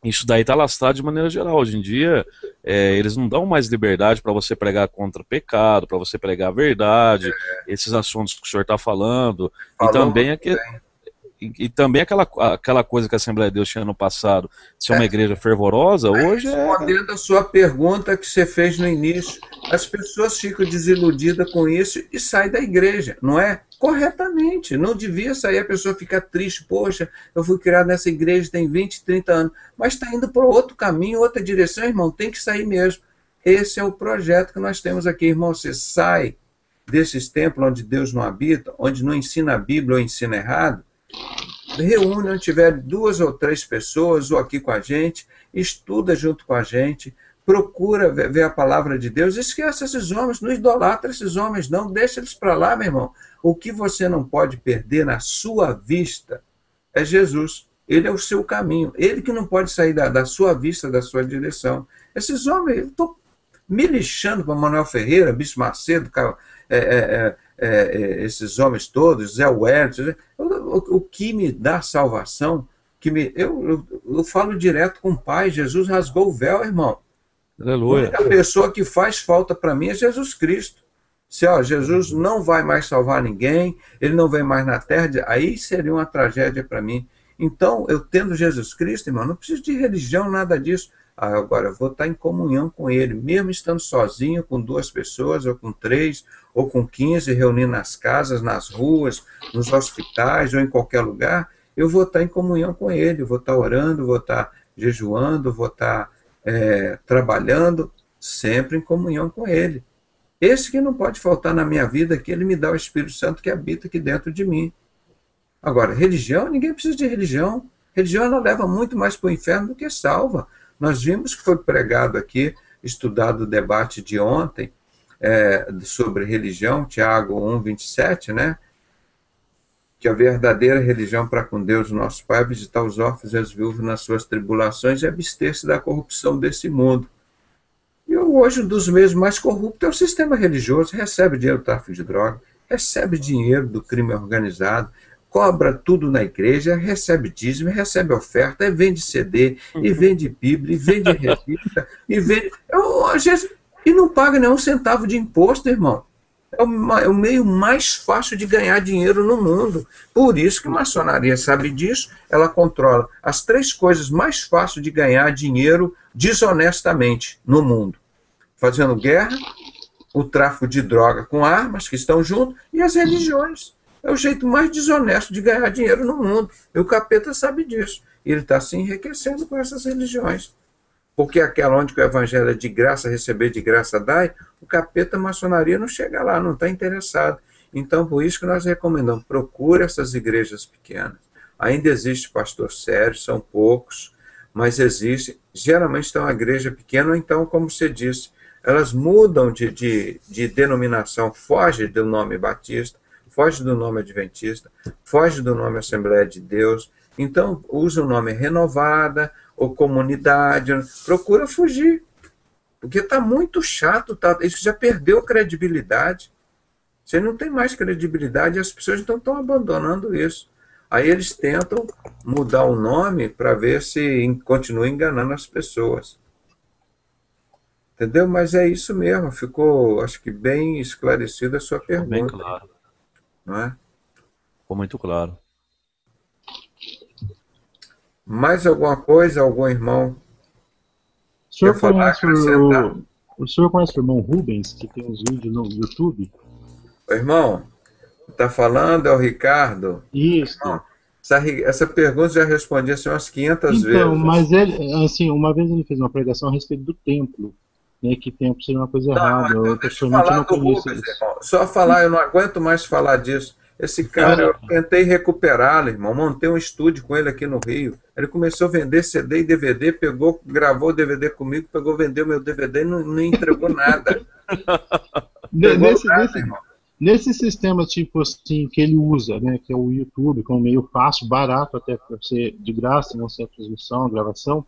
isso daí está lastrado de maneira geral. Hoje em dia, eles não dão mais liberdade para você pregar contra o pecado, para você pregar a verdade, esses assuntos que o senhor está falando, e também aquela coisa que a Assembleia de Deus tinha no passado, de ser uma igreja fervorosa, hoje respondendo a sua pergunta que você fez no início, as pessoas ficam desiludidas com isso e saem da igreja, não é? Corretamente, não devia sair, a pessoa fica triste, poxa, eu fui criado nessa igreja tem 20, 30 anos, mas está indo para outro caminho, outra direção, irmão, tem que sair mesmo. Esse é o projeto que nós temos aqui, irmão, você sai desses templos onde Deus não habita, onde não ensina a Bíblia ou ensina errado, reúne onde tiver 2 ou 3 pessoas, ou aqui com a gente, estuda junto com a gente, procura ver a palavra de Deus, esquece esses homens, não idolatra esses homens não, deixa eles para lá, meu irmão. O que você não pode perder na sua vista é Jesus, ele é o seu caminho, ele que não pode sair da sua vista, da sua direção. Esses homens, eu estou me lixando para Manuel Ferreira, Bispo Macedo, esses homens todos, Zé Wellington, o que me dá salvação, eu falo direto com o Pai, Jesus rasgou o véu, irmão. Aleluia. A pessoa que faz falta para mim é Jesus Cristo. Se Jesus não vai mais salvar ninguém, ele não vem mais na terra, aí seria uma tragédia para mim. Então, eu tendo Jesus Cristo, irmão, não preciso de religião, nada disso. Agora, eu vou estar em comunhão com ele, mesmo estando sozinho, com 2 pessoas, ou com 3, ou com 15, reunindo nas casas, nas ruas, nos hospitais, ou em qualquer lugar, eu vou estar em comunhão com ele, vou estar orando, vou estar jejuando, vou estar trabalhando, sempre em comunhão com ele. Esse que não pode faltar na minha vida, que ele me dá o Espírito Santo que habita aqui dentro de mim. Agora, religião, ninguém precisa de religião. Religião, ela leva muito mais para o inferno do que salva. Nós vimos que foi pregado aqui, estudado o debate de ontem, sobre religião, Tiago 1:27, né? Que a verdadeira religião para com Deus, nosso Pai, é visitar os órfãos e as viúvas nas suas tribulações e abster-se da corrupção desse mundo. E hoje, um dos meios mais corruptos é o sistema religioso, recebe dinheiro do tráfico de droga, recebe dinheiro do crime organizado, cobra tudo na igreja, recebe dízimo, recebe oferta, e vende CD, e vende Bíblia, e vende revista, e não paga nenhum centavo de imposto, irmão. É o meio mais fácil de ganhar dinheiro no mundo. Por isso que a maçonaria sabe disso, ela controla as 3 coisas mais fáceis de ganhar dinheiro desonestamente no mundo. Fazendo guerra, o tráfico de droga com armas, que estão juntos, e as religiões. É o jeito mais desonesto de ganhar dinheiro no mundo. E o capeta sabe disso. E ele está se enriquecendo com essas religiões. Porque aquela onde o evangelho é de graça, receber de graça dai, o capeta, a maçonaria não chega lá, não está interessado. Então, por isso que nós recomendamos, procure essas igrejas pequenas. Ainda existe pastor sério, são poucos, mas existe. Geralmente estão uma igreja pequena, ou então, como você disse, elas mudam de denominação, foge do nome batista, foge do nome adventista, foge do nome Assembleia de Deus, então usa o nome renovada, ou comunidade, procura fugir, porque está muito chato, isso já perdeu credibilidade, você não tem mais credibilidade e as pessoas então estão abandonando isso. Aí eles tentam mudar o nome para ver se continua enganando as pessoas. Entendeu? Mas é isso mesmo, ficou, acho que bem esclarecida a sua Ficou bem pergunta, claro. não é? Ficou muito claro. Mais alguma coisa, algum irmão O senhor quer falar, conhece acrescentar? o senhor conhece o irmão Rubens, que tem uns vídeos no YouTube? Ô, irmão, está falando é o Ricardo? Isso. Essa pergunta já respondi assim umas 500 Então, vezes. mas ele, assim, uma vez ele fez uma pregação a respeito do templo, né, que templo seria uma coisa errada. Eu Deixa eu pessoalmente falar não do conheço Rubens, isso. irmão. Só falar, eu não aguento mais falar disso. Esse cara, eu tentei recuperá-lo, irmão. Montei um estúdio com ele aqui no Rio. Ele começou a vender CD e DVD, pegou, gravou o DVD comigo, pegou, vendeu meu DVD e não entregou nada. Nesse sistema tipo assim que ele usa, né, que é o YouTube, que é um meio fácil, barato até para ser de graça, não ser a transmissão, a gravação,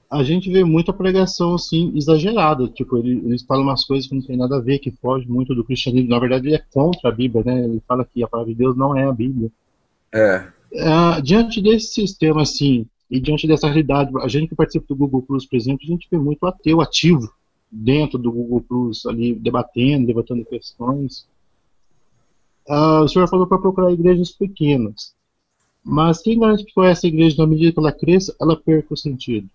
a gente vê muita pregação assim exagerada, tipo eles falam umas coisas que não tem nada a ver, que foge muito do cristianismo. Na verdade ele é contra a Bíblia, né? Ele fala que a palavra de Deus não é a Bíblia. Diante desse sistema assim e diante dessa realidade, a gente que participa do Google Plus, por exemplo, a gente vê muito ateu ativo dentro do Google Plus, ali levantando questões. O senhor falou para procurar igrejas pequenas, mas quem garante que essa igreja, na medida que ela cresça, ela perca o sentido?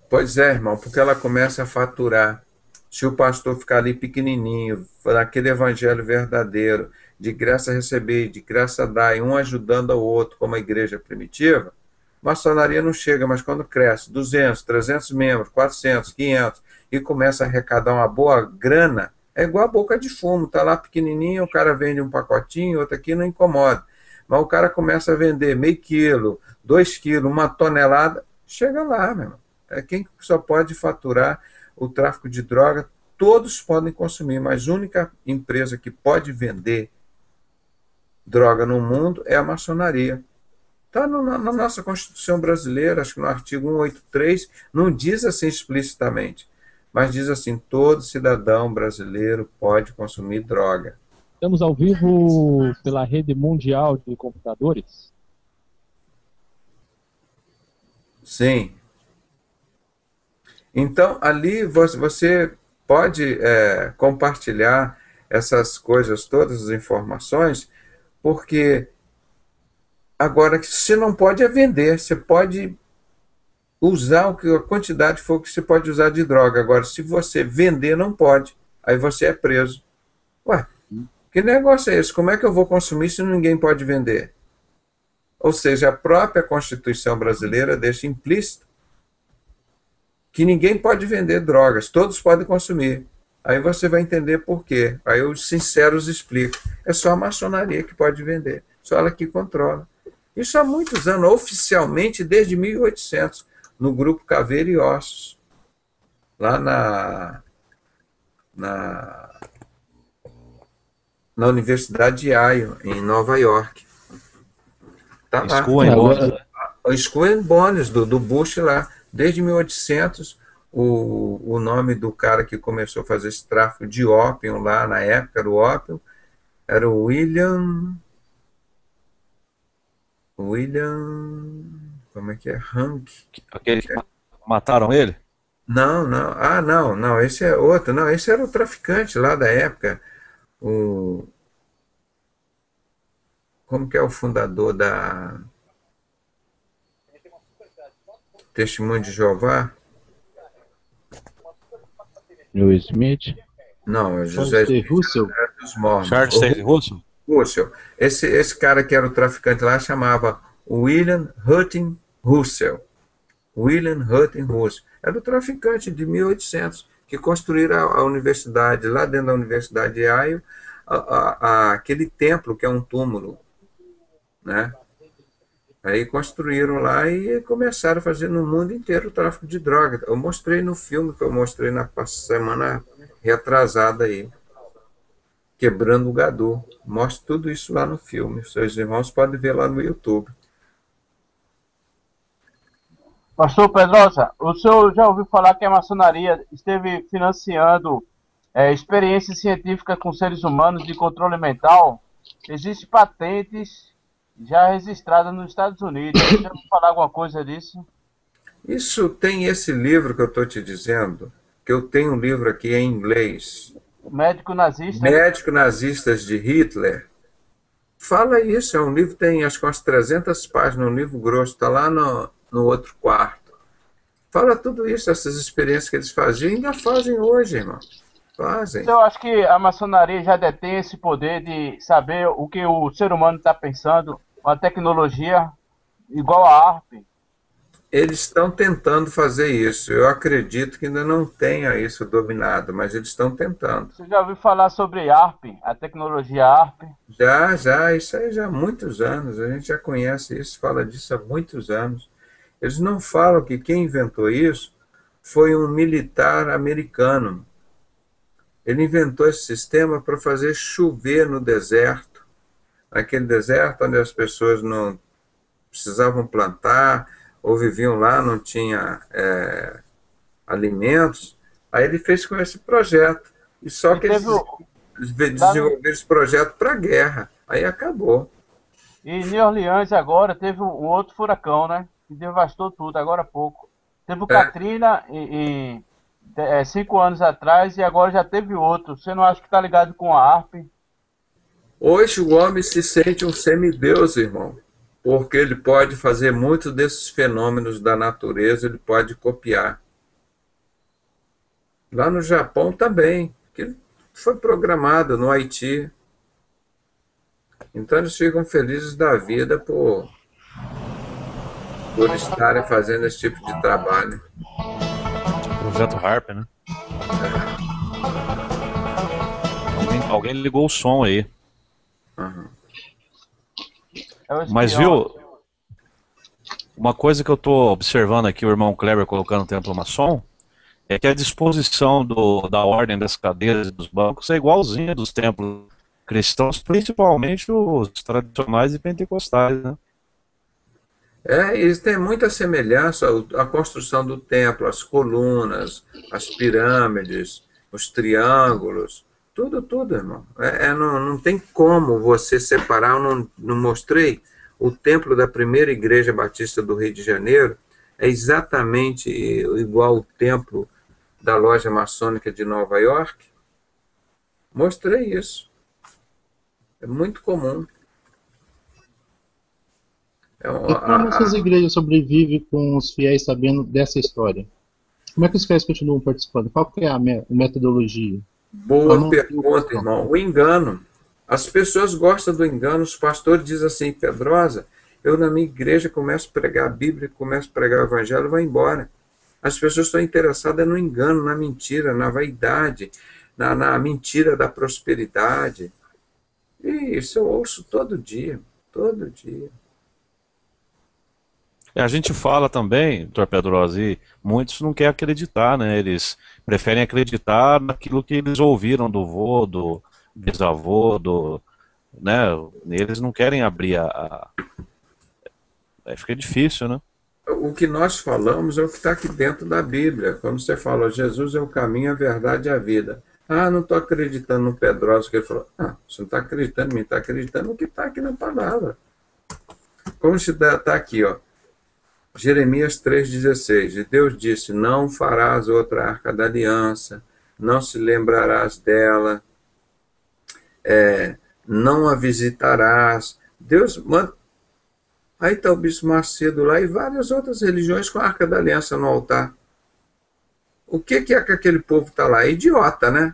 Pois é, irmão, porque ela começa a faturar. Se o pastor ficar ali pequenininho, naquele evangelho verdadeiro, de graça receber, de graça dar, e um ajudando ao outro, como a igreja primitiva, maçonaria não chega, mas quando cresce 200, 300 membros, 400, 500, e começa a arrecadar uma boa grana, é igual a boca de fumo, tá lá pequenininho, o cara vende um pacotinho, outro aqui não incomoda. Mas o cara começa a vender meio quilo, 2 quilos, 1 tonelada, chega lá, meu irmão. Quem só pode faturar o tráfico de droga, todos podem consumir, mas a única empresa que pode vender droga no mundo é a maçonaria. Está na nossa Constituição brasileira, acho que no artigo 183, não diz assim explicitamente, mas diz assim, todo cidadão brasileiro pode consumir droga. Estamos ao vivo pela rede mundial de computadores? Sim. Então, ali você pode compartilhar essas coisas, todas as informações, porque agora, se não pode é vender, você pode usar a quantidade for que você pode usar de droga. Agora, se você vender, não pode. Aí você é preso. Ué, que negócio é esse? Como é que eu vou consumir se ninguém pode vender? Ou seja, a própria Constituição brasileira deixa implícito que ninguém pode vender drogas, todos podem consumir. Aí você vai entender por quê. Aí os sinceros explicam. É só a maçonaria que pode vender, só ela que controla. Isso há muitos anos, oficialmente desde 1800, no grupo Caveira e Ossos, lá na Universidade de Yale, em Nova York. Tá lá. O Skull and Bones, do Bush lá. Desde 1800, o nome do cara que começou a fazer esse tráfico de ópio lá na época, era o William, como é que é? Hank. Aquele que mataram ele? Não, esse é outro. Não, esse era o traficante lá da época. Como que é o fundador da Testemunho de Jeová? Lewis Smith? Não, é José Russell. Dos Mormons. Charles Taylor Russell? Russell. Esse cara que era o traficante lá chamava William Hutton Russell. William Hutton Russell. Era o traficante de 1800 que construíram a universidade, lá dentro da Universidade de Yale, aquele templo que é um túmulo, né? Aí construíram lá e começaram a fazer no mundo inteiro o tráfico de droga. Eu mostrei no filme que eu mostrei na semana retrasada aí, Quebrando o Gadu. Mostro tudo isso lá no filme. Seus irmãos podem ver lá no YouTube. Pastor Pedrosa, o senhor já ouviu falar que a maçonaria esteve financiando experiências científicas com seres humanos de controle mental? Existem patentes já registrada nos Estados Unidos. Você já ouviu falar alguma coisa disso? Isso tem esse livro que eu estou te dizendo, que eu tenho um livro aqui em inglês, Médico nazista? Médico Nazistas de Hitler. Fala isso, é um livro, tem acho que umas 300 páginas, um livro grosso, está lá no outro quarto. Fala tudo isso, essas experiências que eles faziam, ainda fazem hoje, irmão. Fazem. Eu acho que a maçonaria já detém esse poder de saber o que o ser humano está pensando, uma tecnologia igual a ARP. Eles estão tentando fazer isso. Eu acredito que ainda não tenha isso dominado, mas eles estão tentando. Você já ouviu falar sobre ARP, a tecnologia ARP? Já, isso aí já há muitos anos. A gente já conhece isso, fala disso há muitos anos. Eles não falam que quem inventou isso foi um militar americano. Ele inventou esse sistema para fazer chover no deserto. Naquele deserto onde as pessoas não precisavam plantar, ou viviam lá, não tinha alimentos. Aí ele fez com esse projeto. E só que eles desenvolveram esse projeto para a guerra. Aí acabou. E em New Orleans agora teve um outro furacão, né? Que devastou tudo, agora há pouco. Teve o Katrina 5 anos atrás e agora já teve outro. Você não acha que está ligado com a ARP? Hoje o homem se sente um semideus, irmão. Porque ele pode fazer muitos desses fenômenos da natureza, ele pode copiar. Lá no Japão também, que foi programado no Haiti. Então eles ficam felizes da vida por estarem fazendo esse tipo de trabalho. Projeto HARP, né? Alguém ligou o som aí. Uhum. Mas viu, uma coisa que eu estou observando aqui, o irmão Kleber colocando o templo maçom, é que a disposição da ordem das cadeiras e dos bancos é igualzinha dos templos cristãos, principalmente os tradicionais e pentecostais, né? Eles têm muita semelhança, a construção do templo, as colunas, as pirâmides, os triângulos, tudo, irmão. Não tem como você separar, eu não mostrei, o templo da primeira igreja batista do Rio de Janeiro é exatamente igual ao templo da loja maçônica de Nova York. Mostrei isso. É muito comum. E como essas igrejas sobrevivem com os fiéis sabendo dessa história? Como é que os fiéis continuam participando? Qual que é a metodologia? Boa pergunta, irmão. O engano. As pessoas gostam do engano. Os pastores dizem assim, Pedrosa, eu na minha igreja começo a pregar a Bíblia, começo a pregar o Evangelho, vai embora. As pessoas estão interessadas no engano, na mentira, na vaidade, na mentira da prosperidade. E isso eu ouço todo dia, todo dia. A gente fala também, Dr. Pedrosa, e muitos não querem acreditar, né? Eles preferem acreditar naquilo que eles ouviram do vô, do bisavô, né? Eles não querem abrir fica difícil, né? O que nós falamos é o que está aqui dentro da Bíblia. Quando você fala, Jesus é o caminho, a verdade e a vida. Ah, não estou acreditando no Pedrosa, que ele falou. Ah, você não está acreditando em mim, está acreditando no que está aqui na palavra. Como está aqui, ó. Jeremias 3,16, e Deus disse, não farás outra arca da aliança, não se lembrarás dela, não a visitarás. Deus manda. Aí está o Bispo Macedo lá e várias outras religiões com a arca da aliança no altar. O que é que aquele povo está lá? É idiota, né?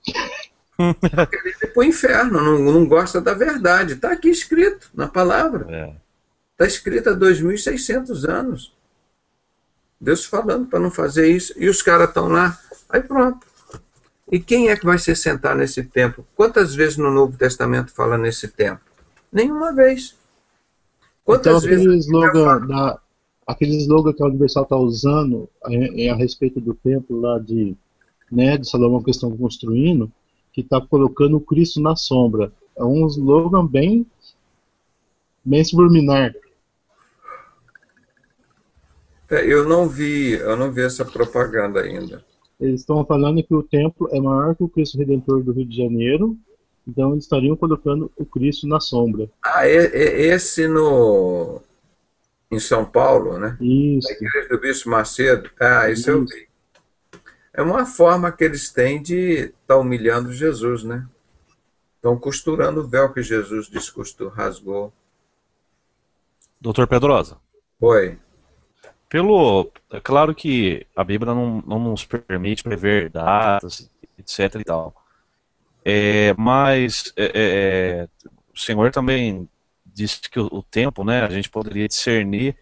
Quer ir para o inferno, não gosta da verdade. Está aqui escrito na palavra. Está escrito há 2.600 anos. Deus falando para não fazer isso. E os caras estão lá. Aí pronto. E quem é que vai se sentar nesse templo? Quantas vezes no Novo Testamento fala nesse templo? Nenhuma vez. Quantas então, vezes? Aquele slogan que a Universal está usando a respeito do templo lá de Salomão que estão construindo, que está colocando o Cristo na sombra. É um slogan bem subliminar. Eu não vi essa propaganda ainda. Eles estão falando que o templo é maior que o Cristo Redentor do Rio de Janeiro Então eles estariam colocando o Cristo na sombra. Esse em São Paulo, né? Isso. Na igreja do Bispo Macedo. Isso eu vi. É uma forma que eles têm de estar humilhando Jesus, né? Estão costurando o véu que Jesus rasgou. Doutor Pedrosa. Oi. É claro que a Bíblia não nos permite prever datas, etc. e tal. Mas o Senhor também disse que o tempo, né, a gente poderia discernir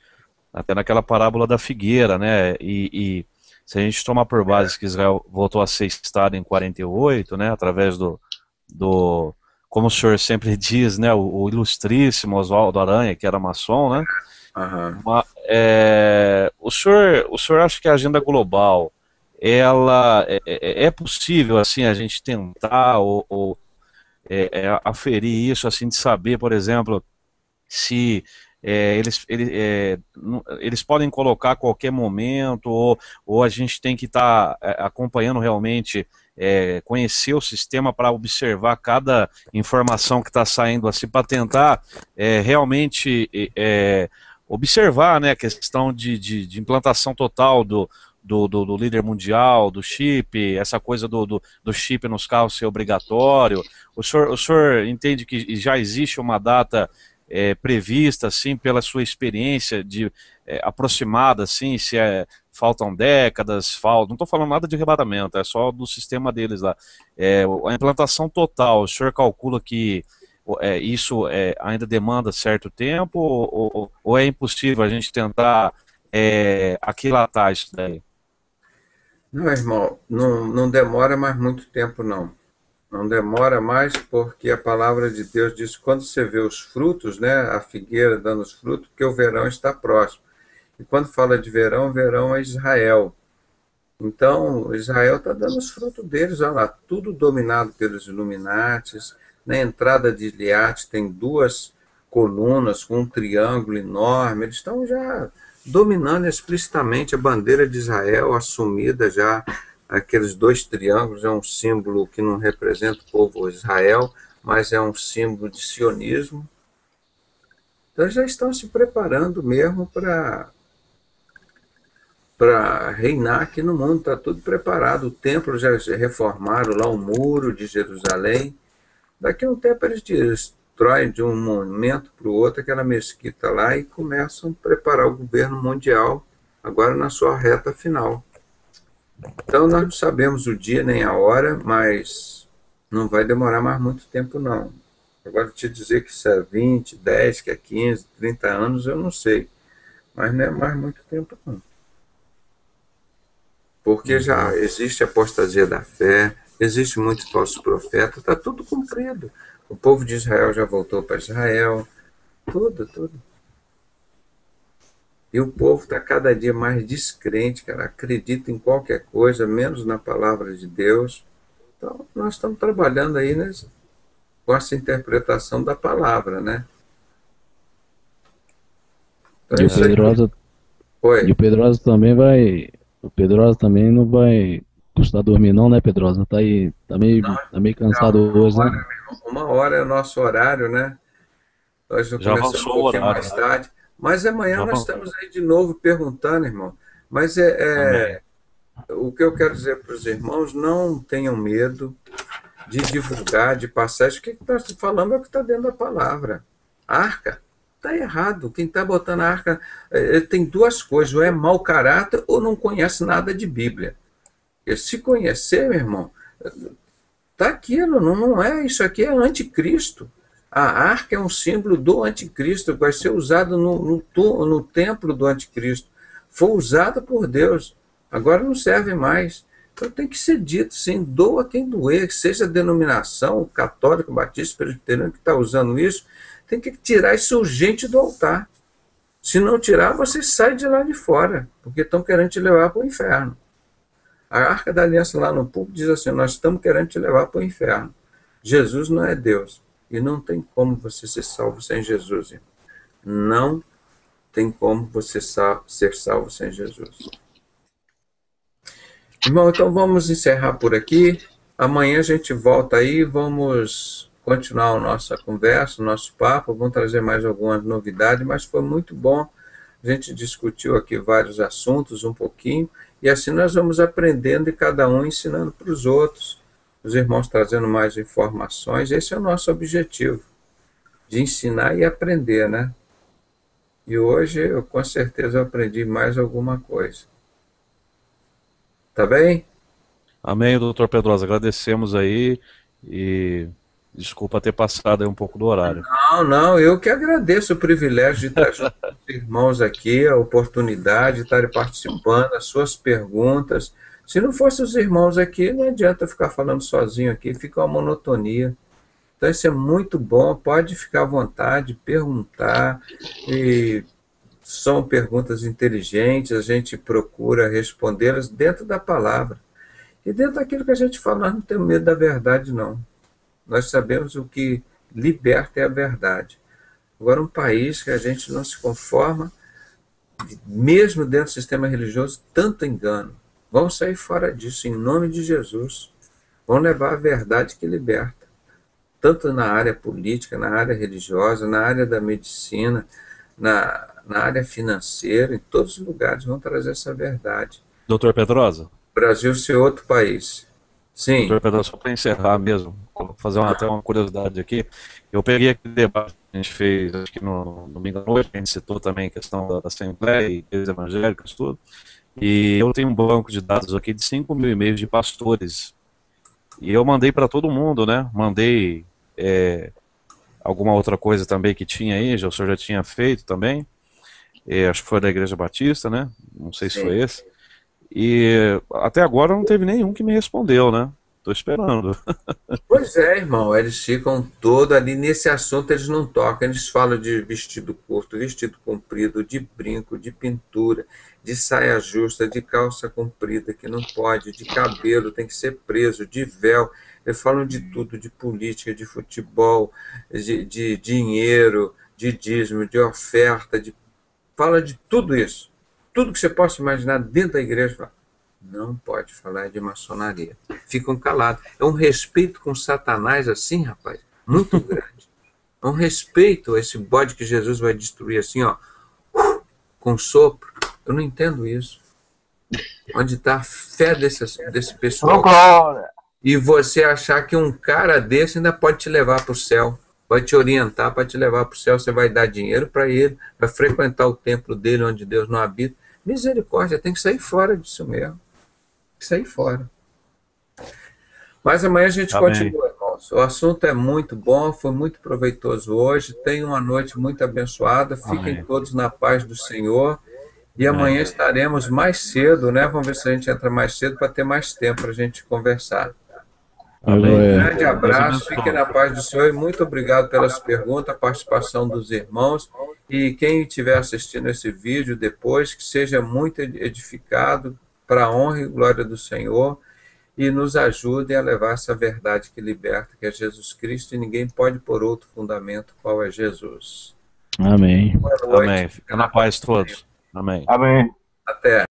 até naquela parábola da figueira, né, e se a gente tomar por base que Israel voltou a ser estado em 48, né, através como o senhor sempre diz, né, o ilustríssimo Oswaldo Aranha, que era maçom, né, o senhor acha que a agenda global, ela é possível, assim, a gente tentar aferir isso, assim, de saber, por exemplo, se eles podem colocar a qualquer momento, ou a gente tem que estar acompanhando realmente, conhecer o sistema para observar cada informação que está saindo, assim, para tentar realmente observar, né, a questão de implantação total do líder mundial, do chip, essa coisa do chip nos carros ser obrigatório. O senhor entende que já existe uma data prevista, assim, pela sua experiência aproximada, assim, se faltam décadas, não estou falando nada de arrebatamento, é só do sistema deles lá. A implantação total, o senhor calcula que isso ainda demanda certo tempo, ou é impossível a gente tentar aquilatar isso daí? Não, irmão, não demora mais muito tempo, não. Não demora mais, porque a palavra de Deus diz que quando você vê os frutos, né, a figueira dando os frutos, porque o verão está próximo. E quando fala de verão, verão é Israel. Então, Israel está dando os frutos deles, olha lá, tudo dominado pelos Illuminatis. Na entrada de Iliate tem 2 colunas com um triângulo enorme. Eles estão já dominando explicitamente a bandeira de Israel, assumida já. Aqueles 2 triângulos é um símbolo que não representa o povo Israel, mas é um símbolo de sionismo. Então já estão se preparando mesmo para reinar aqui no mundo, está tudo preparado. O templo já reformaram lá, o muro de Jerusalém. Daqui a um tempo eles destroem de um momento para o outro aquela mesquita lá e começam a preparar o governo mundial, agora na sua reta final. Então nós não sabemos o dia nem a hora, mas não vai demorar mais muito tempo, não. Agora te dizer que isso é 20, 10, que é 15, 30 anos, eu não sei. Mas não é mais muito tempo, não. Porque já existe a apostasia da fé, existe muito falso profeta, está tudo cumprido. O povo de Israel já voltou para Israel, tudo. E o povo está cada dia mais descrente, cara, acredita em qualquer coisa, menos na palavra de Deus. Então, nós estamos trabalhando aí com essa interpretação da palavra, né? Então, e o Pedrosa também vai... O Pedrosa também não vai custar dormir não, né, Pedrosa? Tá meio cansado hoje, né? 1h é o nosso horário, né? Nós já começamos um pouquinho mais tarde. Mas amanhã nós estamos aí de novo perguntando, irmão. Mas o que eu quero dizer para os irmãos, não tenham medo de divulgar, de passar. O que nós estamos falando é o que está dentro da palavra. A arca está errado. Quem está botando a arca tem 2 coisas: ou é mau caráter ou não conhece nada de Bíblia. E se conhecer, meu irmão, está aquilo, não é, isso aqui é anticristo. A arca é um símbolo do anticristo, vai ser usado no templo do anticristo. Foi usado por Deus, agora não serve mais. Então tem que ser dito, sim, doa quem doer, seja a denominação, católico, batista, presbiteriano que está usando isso, tem que tirar isso urgente do altar. Se não tirar, você sai de lá de fora, porque estão querendo te levar para o inferno. A Arca da Aliança lá no púlpito diz assim: nós estamos querendo te levar para o inferno. Jesus não é Deus. E não tem como você ser salvo sem Jesus, irmão. Não tem como você ser salvo sem Jesus. Irmão, então vamos encerrar por aqui. Amanhã a gente volta aí, vamos continuar a nossa conversa, o nosso papo, vamos trazer mais algumas novidades, mas foi muito bom. A gente discutiu aqui vários assuntos, um pouquinho, e assim nós vamos aprendendo e cada um ensinando para os outros, os irmãos trazendo mais informações. Esse é o nosso objetivo, de ensinar e aprender, né? E hoje eu com certeza aprendi mais alguma coisa. Tá bem? Amém, doutor Pedrosa. Agradecemos aí e desculpa ter passado aí um pouco do horário. Não, eu que agradeço o privilégio de estar junto com os irmãos aqui, a oportunidade de estarem participando, as suas perguntas. Se não fossem os irmãos aqui, não adianta ficar falando sozinho aqui, fica uma monotonia. Então isso é muito bom, pode ficar à vontade, perguntar, e são perguntas inteligentes, a gente procura respondê-las dentro da palavra. E dentro daquilo que a gente fala, nós não temos medo da verdade, não. Nós sabemos o que liberta é a verdade. Agora, um país que a gente não se conforma, mesmo dentro do sistema religioso, tanto engano. Vamos sair fora disso, em nome de Jesus. Vamos levar a verdade que liberta. Tanto na área política, na área religiosa, na área da medicina, na área financeira, em todos os lugares vão trazer essa verdade. Doutor Pedrosa? Brasil ser outro país. Sim. Doutor Pedrosa, só para encerrar mesmo, vou fazer até uma curiosidade aqui. Eu peguei aquele debate que a gente fez, acho que no domingo à noite, a gente citou também a questão da Assembleia e igrejas evangélicas, tudo. E eu tenho um banco de dados aqui de 5.000 e-mails de pastores. E eu mandei para todo mundo, né? Mandei alguma outra coisa também que tinha aí, o senhor já tinha feito também. Acho que foi da Igreja Batista, né? Não sei se foi esse. E até agora não teve nenhum que me respondeu, né? Tô esperando. Pois é, irmão, eles ficam todos ali nesse assunto, eles não tocam, eles falam de vestido curto, vestido comprido, de brinco, de pintura, de saia justa, de calça comprida, que não pode, de cabelo, tem que ser preso, de véu, eles falam de tudo, de política, de futebol, de dinheiro, de dízimo, de oferta, fala de tudo isso. Tudo que você possa imaginar dentro da igreja, fala, não pode falar de maçonaria. Ficam calados. É um respeito com Satanás assim, rapaz, muito grande. É um respeito a esse bode que Jesus vai destruir assim, ó, com sopro. Eu não entendo isso. Onde está a fé desse pessoal? E você achar que um cara desse ainda pode te levar para o céu. Vai te orientar para te levar para o céu, você vai dar dinheiro para ele, vai frequentar o templo dele onde Deus não habita. Misericórdia, tem que sair fora disso mesmo. Tem que sair fora. Mas amanhã a gente continua, irmãos. O assunto é muito bom, foi muito proveitoso hoje. Tenham uma noite muito abençoada. Fiquem todos na paz do Senhor. E amanhã estaremos mais cedo, né? Vamos ver se a gente entra mais cedo para ter mais tempo para a gente conversar. Amém. Um grande abraço, fiquem na paz do Senhor e muito obrigado pelas perguntas, a participação dos irmãos. E quem estiver assistindo esse vídeo depois, que seja muito edificado para a honra e glória do Senhor e nos ajudem a levar essa verdade que liberta, que é Jesus Cristo, e ninguém pode pôr outro fundamento qual é Jesus. Amém. Boa noite. Amém. Fica na paz todos. Amém. Amém. Até.